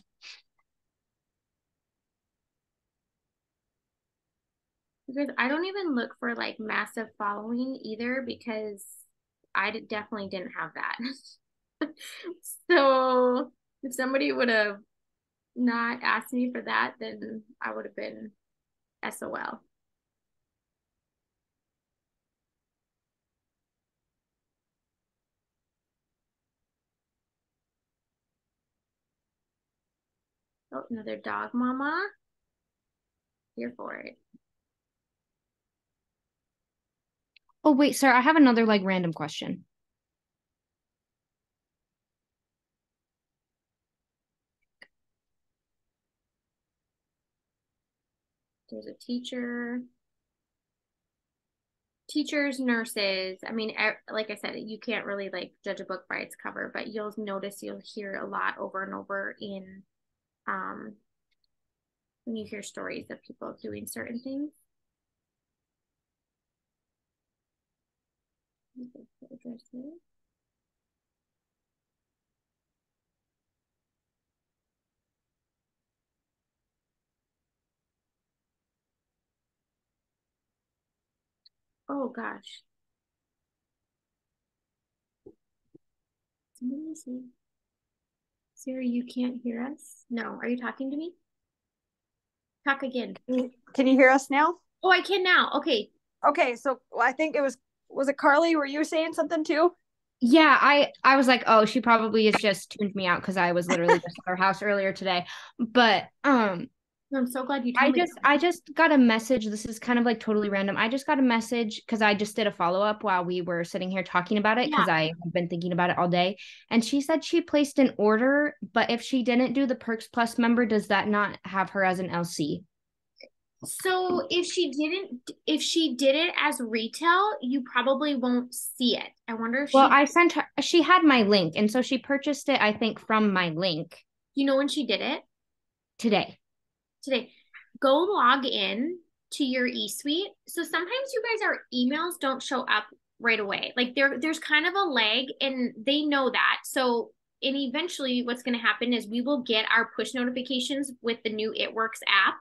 because I don't even look for like massive following either because definitely didn't have that. So if somebody would have not asked me for that, then I would have been SOL. Oh, another dog mama. Here for it. oh wait, Sarah, I have another like random question. There's a teacher. Teachers, nurses. I mean, like I said, you can't really like judge a book by its cover, but you'll hear a lot over and over in um when you hear stories of people doing certain things. Oh gosh. Somebody see. Sarah, you can't hear us? No. Are you talking to me? Talk again. Can you hear us now? Oh, I can now. Okay. Okay, so I think was it Carly? Were you saying something too? Yeah, I was like, oh, she probably has just tuned me out because I was literally just at her house earlier today. But I'm so glad you told me. I just got a message. This is kind of like totally random. I just got a message because I just did a follow-up while we were sitting here talking about it because I have been thinking about it all day. And she said she placed an order, but if she didn't do the Perks Plus member, does that not have her as an LC? So if she did it as retail, you probably won't see it. I wonder if I sent her, she had my link, and so she purchased it, I think, from my link. You know when she did it? Today. Go log in to your eSuite. So sometimes you guys, our emails don't show up right away. Like there's kind of a lag and they know that. So and eventually what's going to happen is we will get our push notifications with the new It Works app.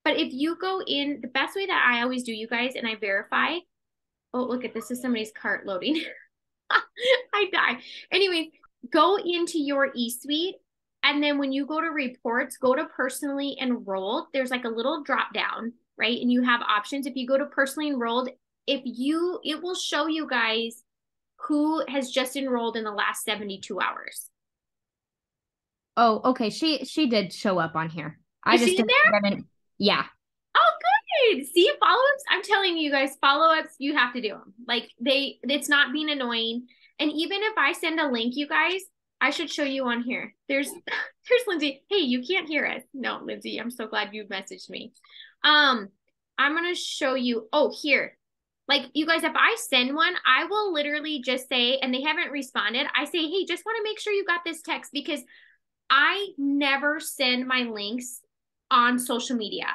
But if you go in, the best way that I always do, you guys, and I verify. Oh, look at this is somebody's cart loading. I die. Anyway, go into your eSuite. And then when you go to reports, go to personally enrolled. There's like a little drop down, right? And you have options. If you go to personally enrolled, it will show you guys who has just enrolled in the last 72 hours. Oh, okay. She did show up on here. Is she in there? Yeah. Oh, good. See, follow-ups. I'm telling you guys, follow-ups, you have to do them. Like it's not being annoying. And even if I send a link, you guys, I should show you on here. There's Lindsay. Hey, you can't hear us. No, Lindsay, I'm so glad you messaged me. I'm gonna show you. Oh, here. Like you guys, if I send one, I will literally just say, and they haven't responded. I say, hey, just want to make sure you got this text because I never send my links on social media.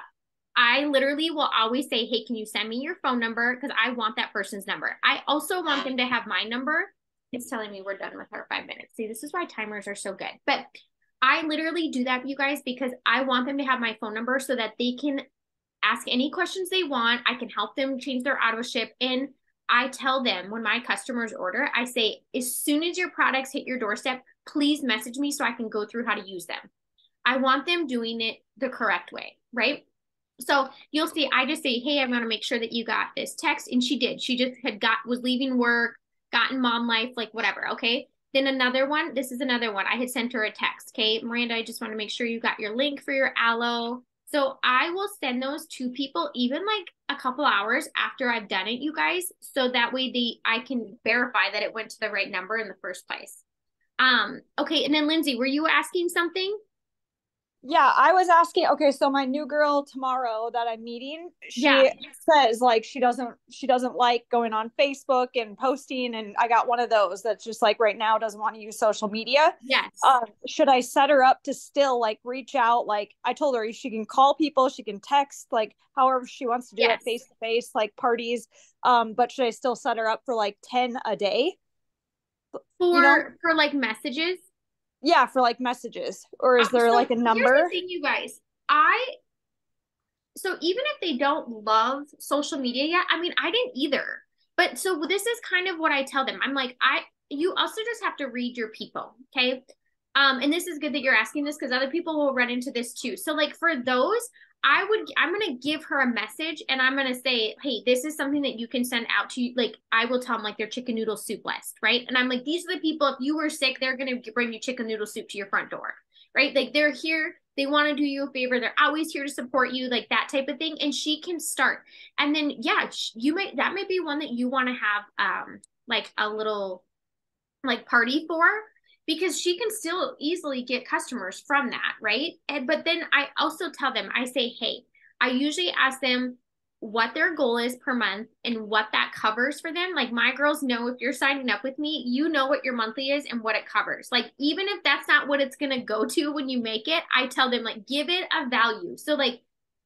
I literally will always say, hey, can you send me your phone number? Because I want that person's number. I also want them to have my number. It's telling me we're done with our 5 minutes. See, this is why timers are so good. But I literally do that, you guys, because I want them to have my phone number so that they can ask any questions they want. I can help them change their auto ship. And I tell them when my customers order, I say, as soon as your products hit your doorstep, please message me so I can go through how to use them. I want them doing it the correct way, right? So you'll see, I just say, hey, I'm going to make sure that you got this text. And she did. She just was leaving work, gotten mom life, like whatever. Okay. Then another one, this is another one. I had sent her a text. Okay, Miranda, I just want to make sure you got your link for your aloe. So I will send those to people even like a couple hours after I've done it, you guys. So that way I can verify that it went to the right number in the first place. Okay. And then Lindsay, were you asking something? Yeah, I was asking, okay, so my new girl tomorrow that I'm meeting, Yeah. she says like she doesn't like going on Facebook and posting, and I got one of those that's just like right now doesn't want to use social media. Yes. Should I set her up to still like reach out? Like I told her she can call people, she can text, like however she wants to do Yes. it, face to face, like parties. But should I still set her up for like 10 a day? For like messages? Yeah, for like messages. Or is there like a number? Here's the thing, you guys. So even if they don't love social media yet, I mean, I didn't either. But so this is kind of what I tell them. I'm like, you also just have to read your people, okay? And this is good that you're asking this because other people will run into this too. So like for those, I'm going to give her a message and I'm going to say, hey, this is something that you can send out to you. Like I will tell them like their chicken noodle soup list, right? And I'm like, these are the people, if you were sick, they're going to bring you chicken noodle soup to your front door, right? Like they're here. They want to do you a favor. They're always here to support you, like that type of thing. And she can start. And then, yeah, that might be one that you want to have, like a little like party for, because she can still easily get customers from that, right? But then I also tell them, I say, hey, I usually ask them what their goal is per month and what that covers for them. Like my girls know if you're signing up with me, you know what your monthly is and what it covers. Like even if that's not what it's going to go to when you make it, I tell them like, give it a value. So like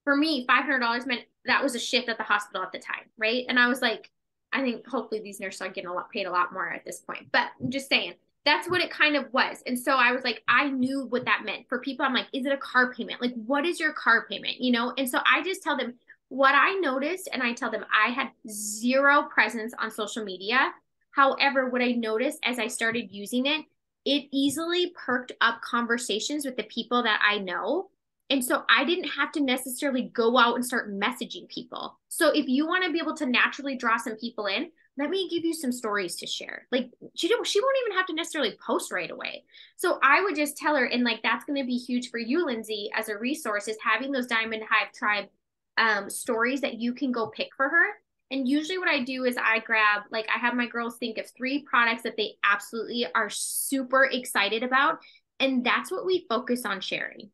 for me, $500 meant that was a shift at the hospital at the time, right? And I was like, I think hopefully these nurses are getting paid a lot more at this point, but I'm just saying, that's what it kind of was. And so I was like, I knew what that meant for people. I'm like, is it a car payment? Like, what is your car payment? You know? And so I just tell them what I noticed. And I tell them I had zero presence on social media. However, what I noticed as I started using it, it easily perked up conversations with the people that I know. And so I didn't have to necessarily go out and start messaging people. So if you want to be able to naturally draw some people in, let me give you some stories to share. Like she won't even have to necessarily post right away. So I would just tell her, and like that's going to be huge for you, Lindsay, as a resource, is having those Diamond Hive Tribe stories that you can go pick for her. And usually what I do is I have my girls think of 3 products that they absolutely are super excited about. And that's what we focus on sharing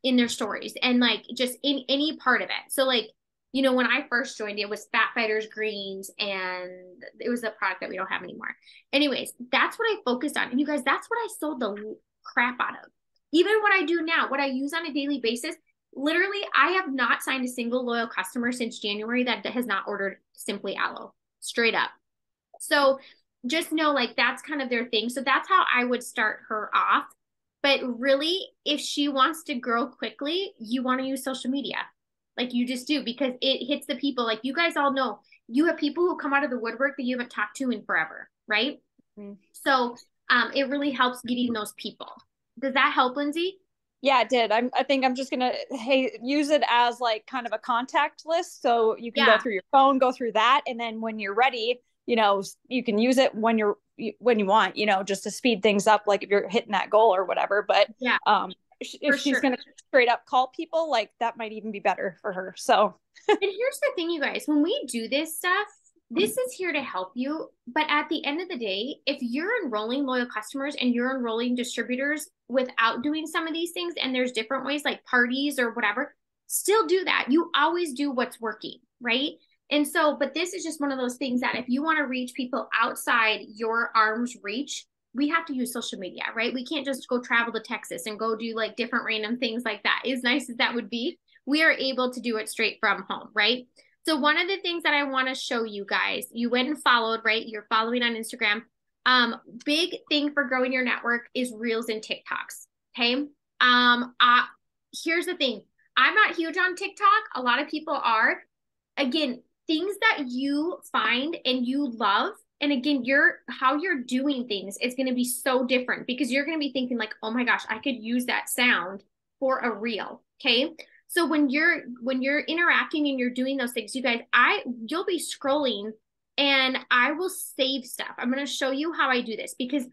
in their stories and like just in any part of it. So like, you know, when I first joined, it was Fat Fighters Greens, and it was a product that we don't have anymore. Anyways, that's what I focused on. And you guys, that's what I sold the crap out of. Even what I do now, what I use on a daily basis, literally, I have not signed a single loyal customer since January that has not ordered Simply Aloe, straight up. So just know like that's kind of their thing. So that's how I would start her off. But really, if she wants to grow quickly, you want to use social media. Like you just do, because it hits the people. Like you guys all know, you have people who come out of the woodwork that you haven't talked to in forever, right? Mm-hmm. So it really helps getting those people. Does that help, Lindsay? Yeah, it did. I think I'm just gonna use it as like kind of a contact list, so you can go through your phone, go through that, and then when you're ready, you know, you can use it when you want, you know, just to speed things up, like if you're hitting that goal or whatever. But if she's gonna straight up call people, like that might even be better for her. So and here's the thing, you guys, when we do this stuff, this is here to help you. But at the end of the day, if you're enrolling loyal customers and you're enrolling distributors without doing some of these things, and there's different ways like parties or whatever, still do that. You always do what's working, right? And so, but this is just one of those things that if you want to reach people outside your arm's reach, we have to use social media, right? We can't just go travel to Texas and go do like different random things like that. As nice as that would be, we are able to do it straight from home, right? So one of the things that I want to show you guys, you went and followed, right? You're following on Instagram. Big thing for growing your network is Reels and TikToks, okay? Here's the thing. I'm not huge on TikTok. A lot of people are. Again, things that you find and you love, And again, how you're doing things is going to be so different because you're going to be thinking like, oh my gosh, I could use that sound for a reel. Okay. So when you're interacting and you're doing those things, you guys, you'll be scrolling and I will save stuff. I'm going to show you how I do this because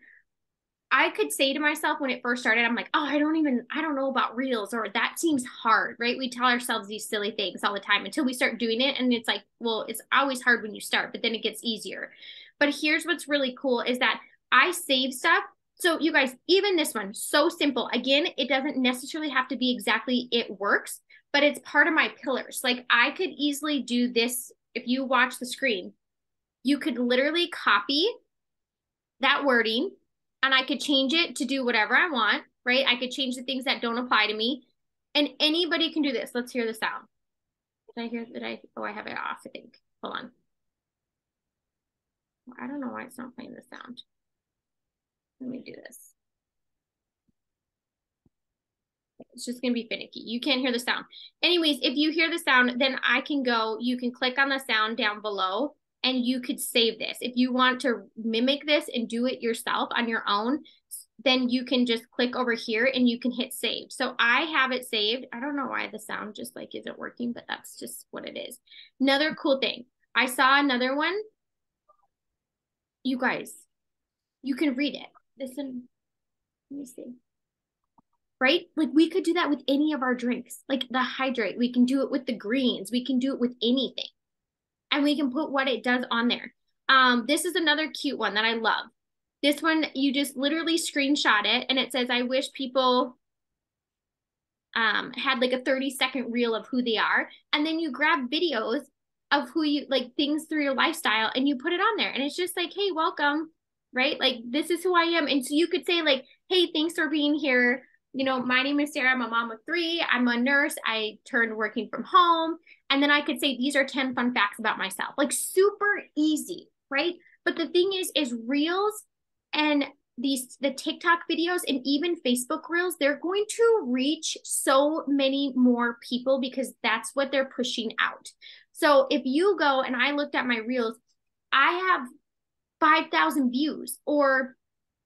I could say to myself when it first started, I'm like, oh, I don't know about reels, or that seems hard, right? We tell ourselves these silly things all the time until we start doing it. And it's like, well, it's always hard when you start, but then it gets easier. But here's what's really cool is that I save stuff. So you guys, even this one, so simple. Again, it doesn't necessarily have to be exactly it works, but it's part of my pillars. Like I could easily do this. If you watch the screen, you could literally copy that wording and I could change it to do whatever I want, right? I could change the things that don't apply to me, and anybody can do this. Let's hear the sound. I have it off, I think. Hold on. I don't know why it's not playing the sound. Let me do this. It's just going to be finicky. You can't hear the sound. Anyways, if you hear the sound, then you can click on the sound down below and you could save this. If you want to mimic this and do it yourself on your own, then you can just click over here and you can hit save. So I have it saved. I don't know why the sound just like isn't working, but that's just what it is. Another cool thing. I saw another one. You guys, you can read it. Listen, let me see. Right? Like we could do that with any of our drinks, like the hydrate. We can do it with the greens. We can do it with anything. And we can put what it does on there. This is another cute one that I love. This one, you just literally screenshot it and it says, I wish people had like a 30-second reel of who they are. And then you grab videos of who you like, things through your lifestyle, and you put it on there. And it's just like, hey, welcome, right? Like, this is who I am. And so you could say like, hey, thanks for being here. You know, my name is Sarah. I'm a mom of 3. I'm a nurse. I turned working from home. And then I could say, these are 10 fun facts about myself. Like super easy, right? But the thing is reels and the TikTok videos and even Facebook reels, they're going to reach so many more people because that's what they're pushing out. So if you go and I looked at my reels, I have 5,000 views or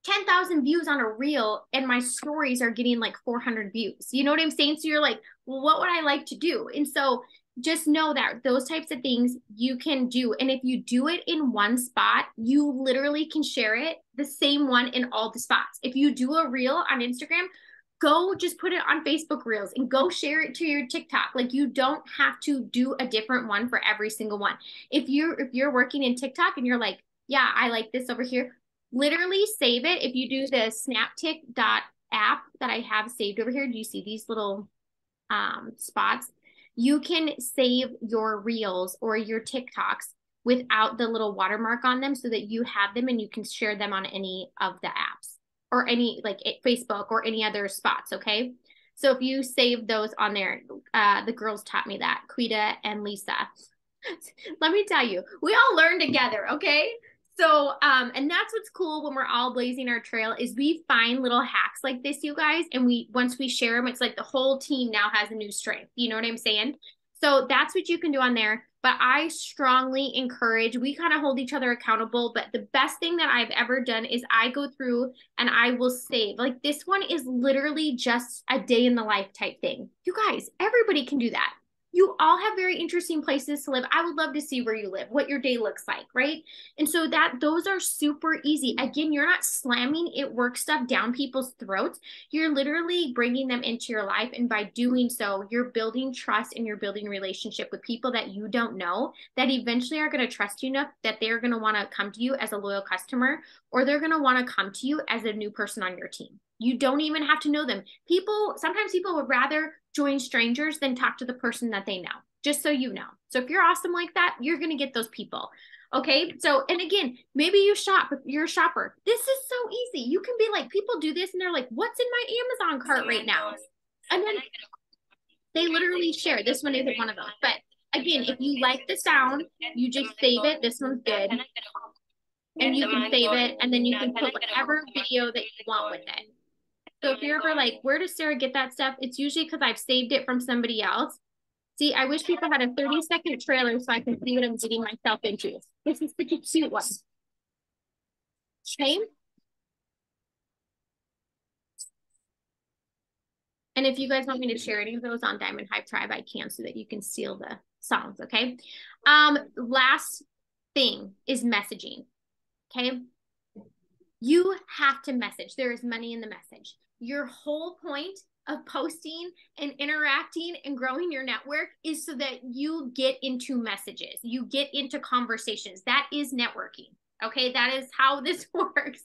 10,000 views on a reel, and my stories are getting like 400 views. You know what I'm saying? So you're like, well, what would I like to do? And so just know that those types of things you can do. And if you do it in one spot, you literally can share it, the same one in all the spots. If you do a reel on Instagram, go just put it on Facebook Reels and go share it to your TikTok. Like you don't have to do a different one for every single one. If you're working in TikTok and you're like, yeah, I like this over here, literally save it. If you do the snaptik.app that I have saved over here, do you see these little spots? You can save your reels or your TikToks without the little watermark on them so that you have them and you can share them on any of the apps or any like Facebook or any other spots. Okay. So if you save those on there, the girls taught me that, Quita and Lisa. Let me tell you, we all learn together. Okay. So, and that's what's cool when we're all blazing our trail is we find little hacks like this, you guys. And once we share them, it's like the whole team now has a new strength. You know what I'm saying? So that's what you can do on there. But I strongly encourage, we kind of hold each other accountable. But the best thing that I've ever done is I go through and I will save. Like this one is literally just a day in the life type thing. You guys, everybody can do that. You all have very interesting places to live. I would love to see where you live, what your day looks like, right? And so those are super easy. Again, you're not slamming it work stuff down people's throats. You're literally bringing them into your life. And by doing so, you're building trust and you're building a relationship with people that you don't know that eventually are going to trust you enough that they're going to want to come to you as a loyal customer, or they're going to want to come to you as a new person on your team. You don't even have to know them. Sometimes people would rather join strangers than talk to the person that they know, just so you know. So if you're awesome like that, you're going to get those people. Okay. So, and again, maybe you're a shopper. This is so easy. You can be like, people do this and they're like, what's in my Amazon cart right now? And then they literally share. This one isn't one of those. But again, if you like the sound, you just save it. This one's good. And you can save it. And then you can put whatever video that you want with it. So if you're ever like, where does Sarah get that stuff? It's usually because I've saved it from somebody else. See, I wish people had a 30-second trailer so I can see what I'm getting myself into. This is such a cute one. Okay. And if you guys want me to share any of those on Diamond Hive Tribe, I can, so that you can steal the songs, okay? Last thing is messaging, okay? You have to message. There is money in the message. Your whole point of posting and interacting and growing your network is so that you get into messages, you get into conversations. That is networking. Okay, that is how this works.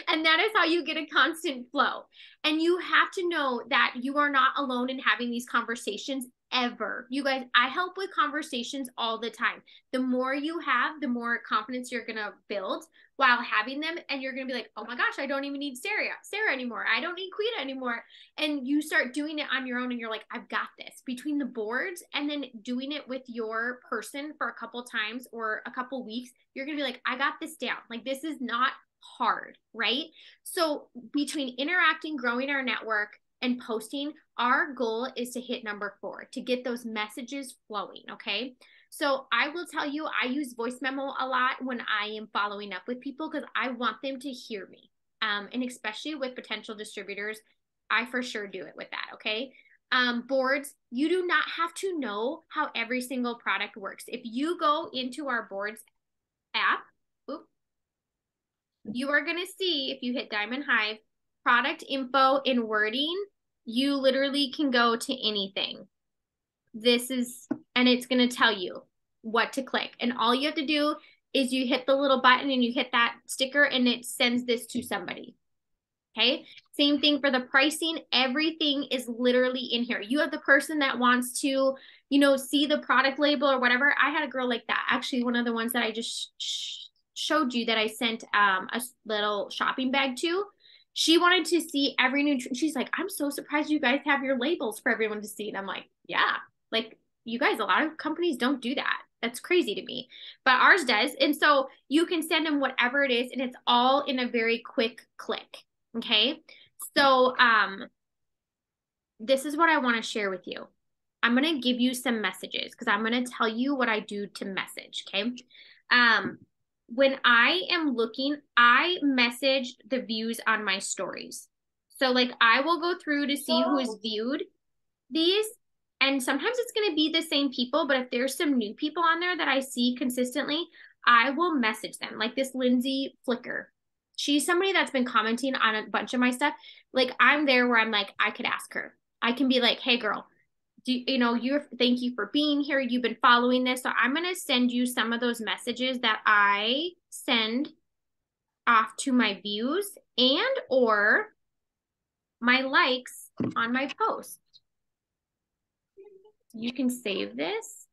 And that is how you get a constant flow. And you have to know that you are not alone in having these conversations ever. You guys, I help with conversations all the time. The more you have, the more confidence you're going to build while having them. And you're going to be like, oh my gosh, I don't even need Sarah anymore. I don't need Quita anymore. And you start doing it on your own and you're like, I've got this. Between the boards and then doing it with your person for a couple times or a couple weeks, you're going to be like, I got this down. Like, this is not hard, right? So between interacting, growing our network, and posting, our goal is to hit number 4, to get those messages flowing, okay? So I will tell you, I use voice memo a lot when I am following up with people because I want them to hear me. And especially with potential distributors, I for sure do it with that, okay? Boards, you do not have to know how every single product works. If you go into our boards app, you are going to see, if you hit Diamond Hive, product info in wording, you literally can go to anything. And it's going to tell you what to click. And all you have to do is you hit the little button and you hit that sticker and it sends this to somebody. Okay. Same thing for the pricing. Everything is literally in here. You have the person that wants to, see the product label or whatever. I had a girl like that. Actually, one of the ones that I just showed you that I sent a little shopping bag to. She wanted to see every nutrient. She's like, I'm so surprised you guys have your labels for everyone to see. And I'm like, yeah, like, you guys, a lot of companies don't do that. That's crazy to me, but ours does. And so you can send them whatever it is, and it's all in a very quick click. Okay. So, this is what I want to share with you. I'm going to give you some messages because I'm going to tell you what I do to message. Okay. When I am looking, I message the views on my stories. So like, I will go through to see who has viewed these. And sometimes it's going to be the same people, but if there's some new people on there that I see consistently, I will message them. Like this Lindsay Flicker. She's somebody that's been commenting on a bunch of my stuff. Like, I'm there where I'm like, I could ask her. I can be like, hey girl, thank you for being here. You've been following this. So I'm going to send you some of those messages that I send off to my views and or my likes on my posts. You can save this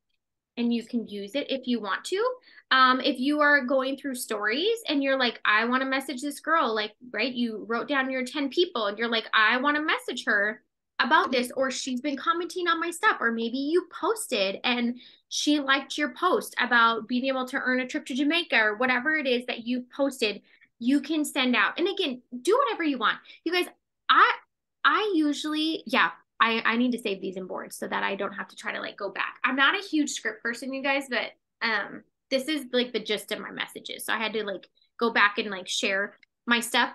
and you can use it if you want to. If you are going through stories and you're like, I want to message this girl, like, right, you wrote down your 10 people and you're like, I want to message her about this, or she's been commenting on my stuff, or maybe you posted and she liked your post about being able to earn a trip to Jamaica, or whatever it is that you posted, you can send out. And again, do whatever you want. You guys, I usually, I need to save these in boards so that I don't have to try to like go back. I'm not a huge script person, you guys, but this is like the gist of my messages. So I had to like go back and like share my stuff.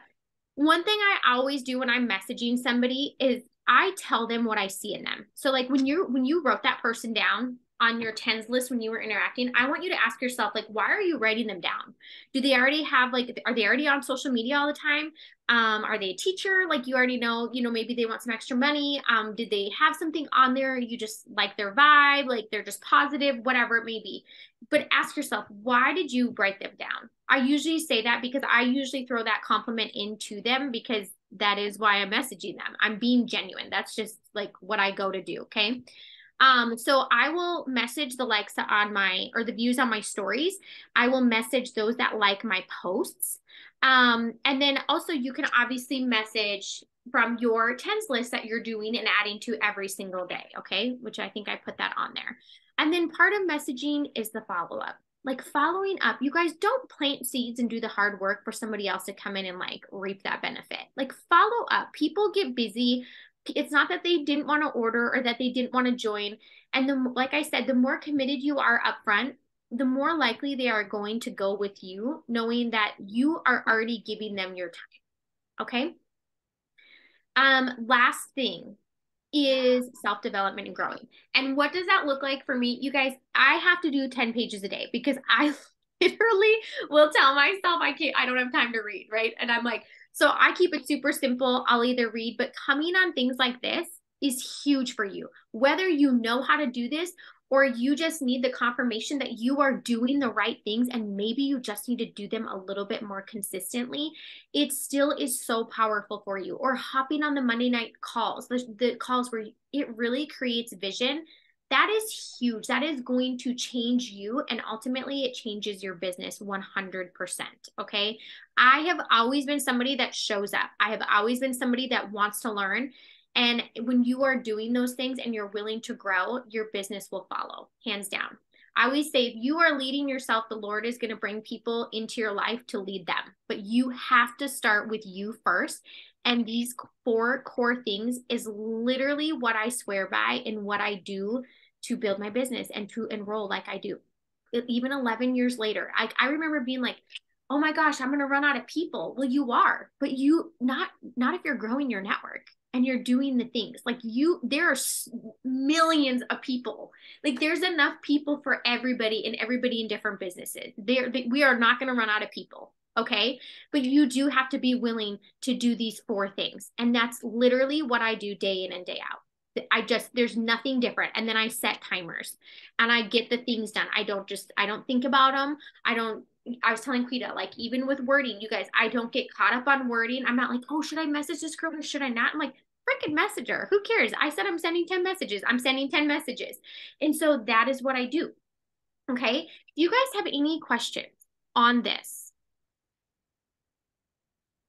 One thing I always do when I'm messaging somebody is I tell them what I see in them. So like when you wrote that person down on your tens list when you were interacting, I want you to ask yourself, like, why are you writing them down? Do they already have, like, are they already on social media all the time? Are they a teacher? Like, you already know, maybe they want some extra money. Did they have something on there? You just like their vibe, like they're just positive, whatever it may be. But ask yourself, why did you write them down? I usually say that because I usually throw that compliment into them because that is why I'm messaging them. I'm being genuine. That's just like what I go to do. Okay. So I will message the likes on or the views on my stories. I will message those that like my posts. And then also you can obviously message from your tens list that you're doing and adding to every single day. Okay. Which I think I put that on there. And then part of messaging is the follow-up. Like following up, you guys don't plant seeds and do the hard work for somebody else to come in and like reap that benefit. Like follow up. People get busy. It's not that they didn't want to order or that they didn't want to join. And like I said, the more committed you are upfront, the more likely they are going to go with you, knowing that you are already giving them your time. Okay. Last thing is self-development and growing. And what does that look like for me? You guys, I have to do 10 pages a day because I literally will tell myself I don't have time to read, right? And I'm like, so I keep it super simple. I'll either read, but coming on things like this is huge for you. Whether you know how to do this or you just need the confirmation that you are doing the right things and maybe you just need to do them a little bit more consistently, it still is so powerful for you. Or hopping on the Monday night calls, the calls where it really creates vision. That is huge. That is going to change you, and ultimately it changes your business 100%. Okay. I have always been somebody that shows up. I have always been somebody that wants to learn. And when you are doing those things and you're willing to grow, your business will follow, hands down. I always say, if you are leading yourself, the Lord is going to bring people into your life to lead them. But you have to start with you first. And these 4 core things is literally what I swear by and what I do to build my business and to enroll like I do. Even 11 years later, I remember being like, oh my gosh, I'm going to run out of people. Well, you are, but not if you're growing your network and you're doing the things like there are millions of people. Like there's enough people for everybody and everybody in different businesses. We are not going to run out of people. Okay. But you do have to be willing to do these 4 things. And that's literally what I do day in and day out. There's nothing different. And then I set timers and I get the things done. I don't think about them. I was telling Quita, like, even with wording, you guys, I don't get caught up on wording. I'm not like, oh, should I message this girl or should I not? I'm like, freaking message her. Who cares? I said I'm sending 10 messages. I'm sending 10 messages. And so that is what I do. Okay. Do you guys have any questions on this?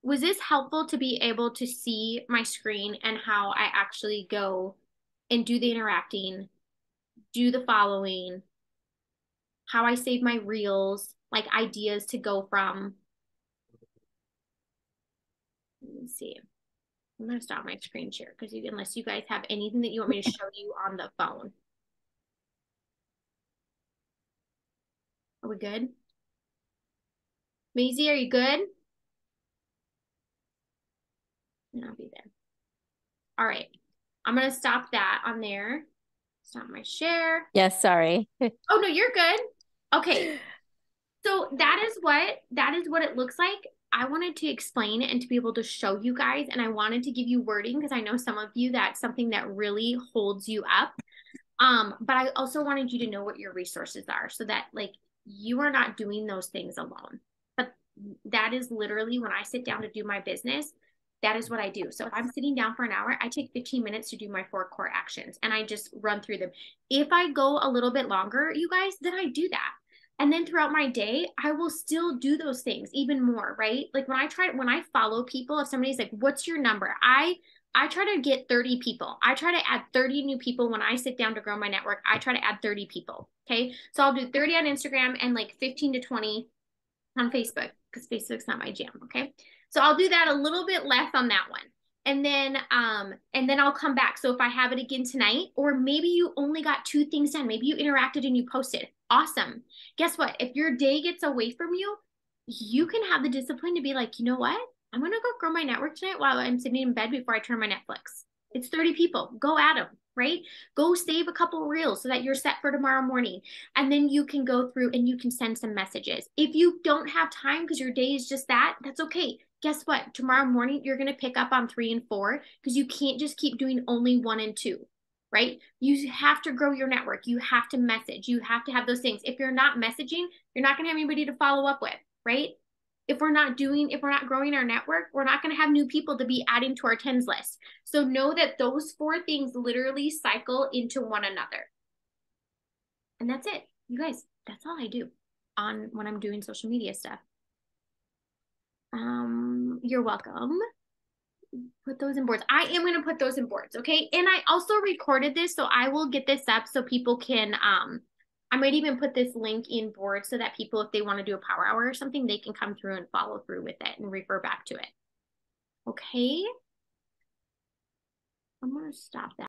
Was this helpful to be able to see my screen and how I actually go and do the interacting, do the following, how I save my reels, like ideas to go from? Let me see. I'm going to stop my screen share because unless you guys have anything that you want me to show you on the phone. Are we good? Maisie, are you good? And I'll be there. All right. I'm going to stop that on there. Stop my share. Yes, sorry. Oh, no, you're good. Okay. So that is what it looks like. I wanted to explain it and to be able to show you guys, and I wanted to give you wording because I know some of you, that's something that really holds you up. But I also wanted you to know what your resources are so that like you are not doing those things alone. But that is literally when I sit down to do my business, that is what I do. So if I'm sitting down for an hour, I take 15 minutes to do my 4 core actions and I just run through them. If I go a little bit longer, you guys, then I do that. And then throughout my day, I will still do those things even more, right? Like when I follow people, if somebody's like, what's your number? I try to get 30 people. I try to add 30 new people when I sit down to grow my network. I try to add 30 people. Okay. So I'll do 30 on Instagram and like 15 to 20 on Facebook because Facebook's not my jam. Okay. So I'll do that a little bit less on that one. And then I'll come back. So if I have it again tonight, or maybe you only got 2 things done, maybe you interacted and you posted. Awesome. Guess what? If your day gets away from you, you can have the discipline to be like, you know what? I'm going to go grow my network tonight while I'm sitting in bed before I turn my Netflix. It's 30 people. Go at them, right? Go save a couple reels so that you're set for tomorrow morning. And then you can go through and you can send some messages. If you don't have time because your day is just that, that's okay. Guess what? Tomorrow morning, you're going to pick up on 3 and 4 because you can't just keep doing only 1 and 2, right? You have to grow your network. You have to message. You have to have those things. If you're not messaging, you're not going to have anybody to follow up with, right? If we're not growing our network, we're not going to have new people to be adding to our 10s list. So know that those 4 things literally cycle into one another. And that's it. You guys, that's all I do when I'm doing social media stuff. You're welcome. Put those in boards. I am going to put those in boards. Okay. And I also recorded this, so I will get this up so people can, I might even put this link in board so that people, if they want to do a power hour or something, they can come through and follow through with it and refer back to it. Okay. I'm going to stop that.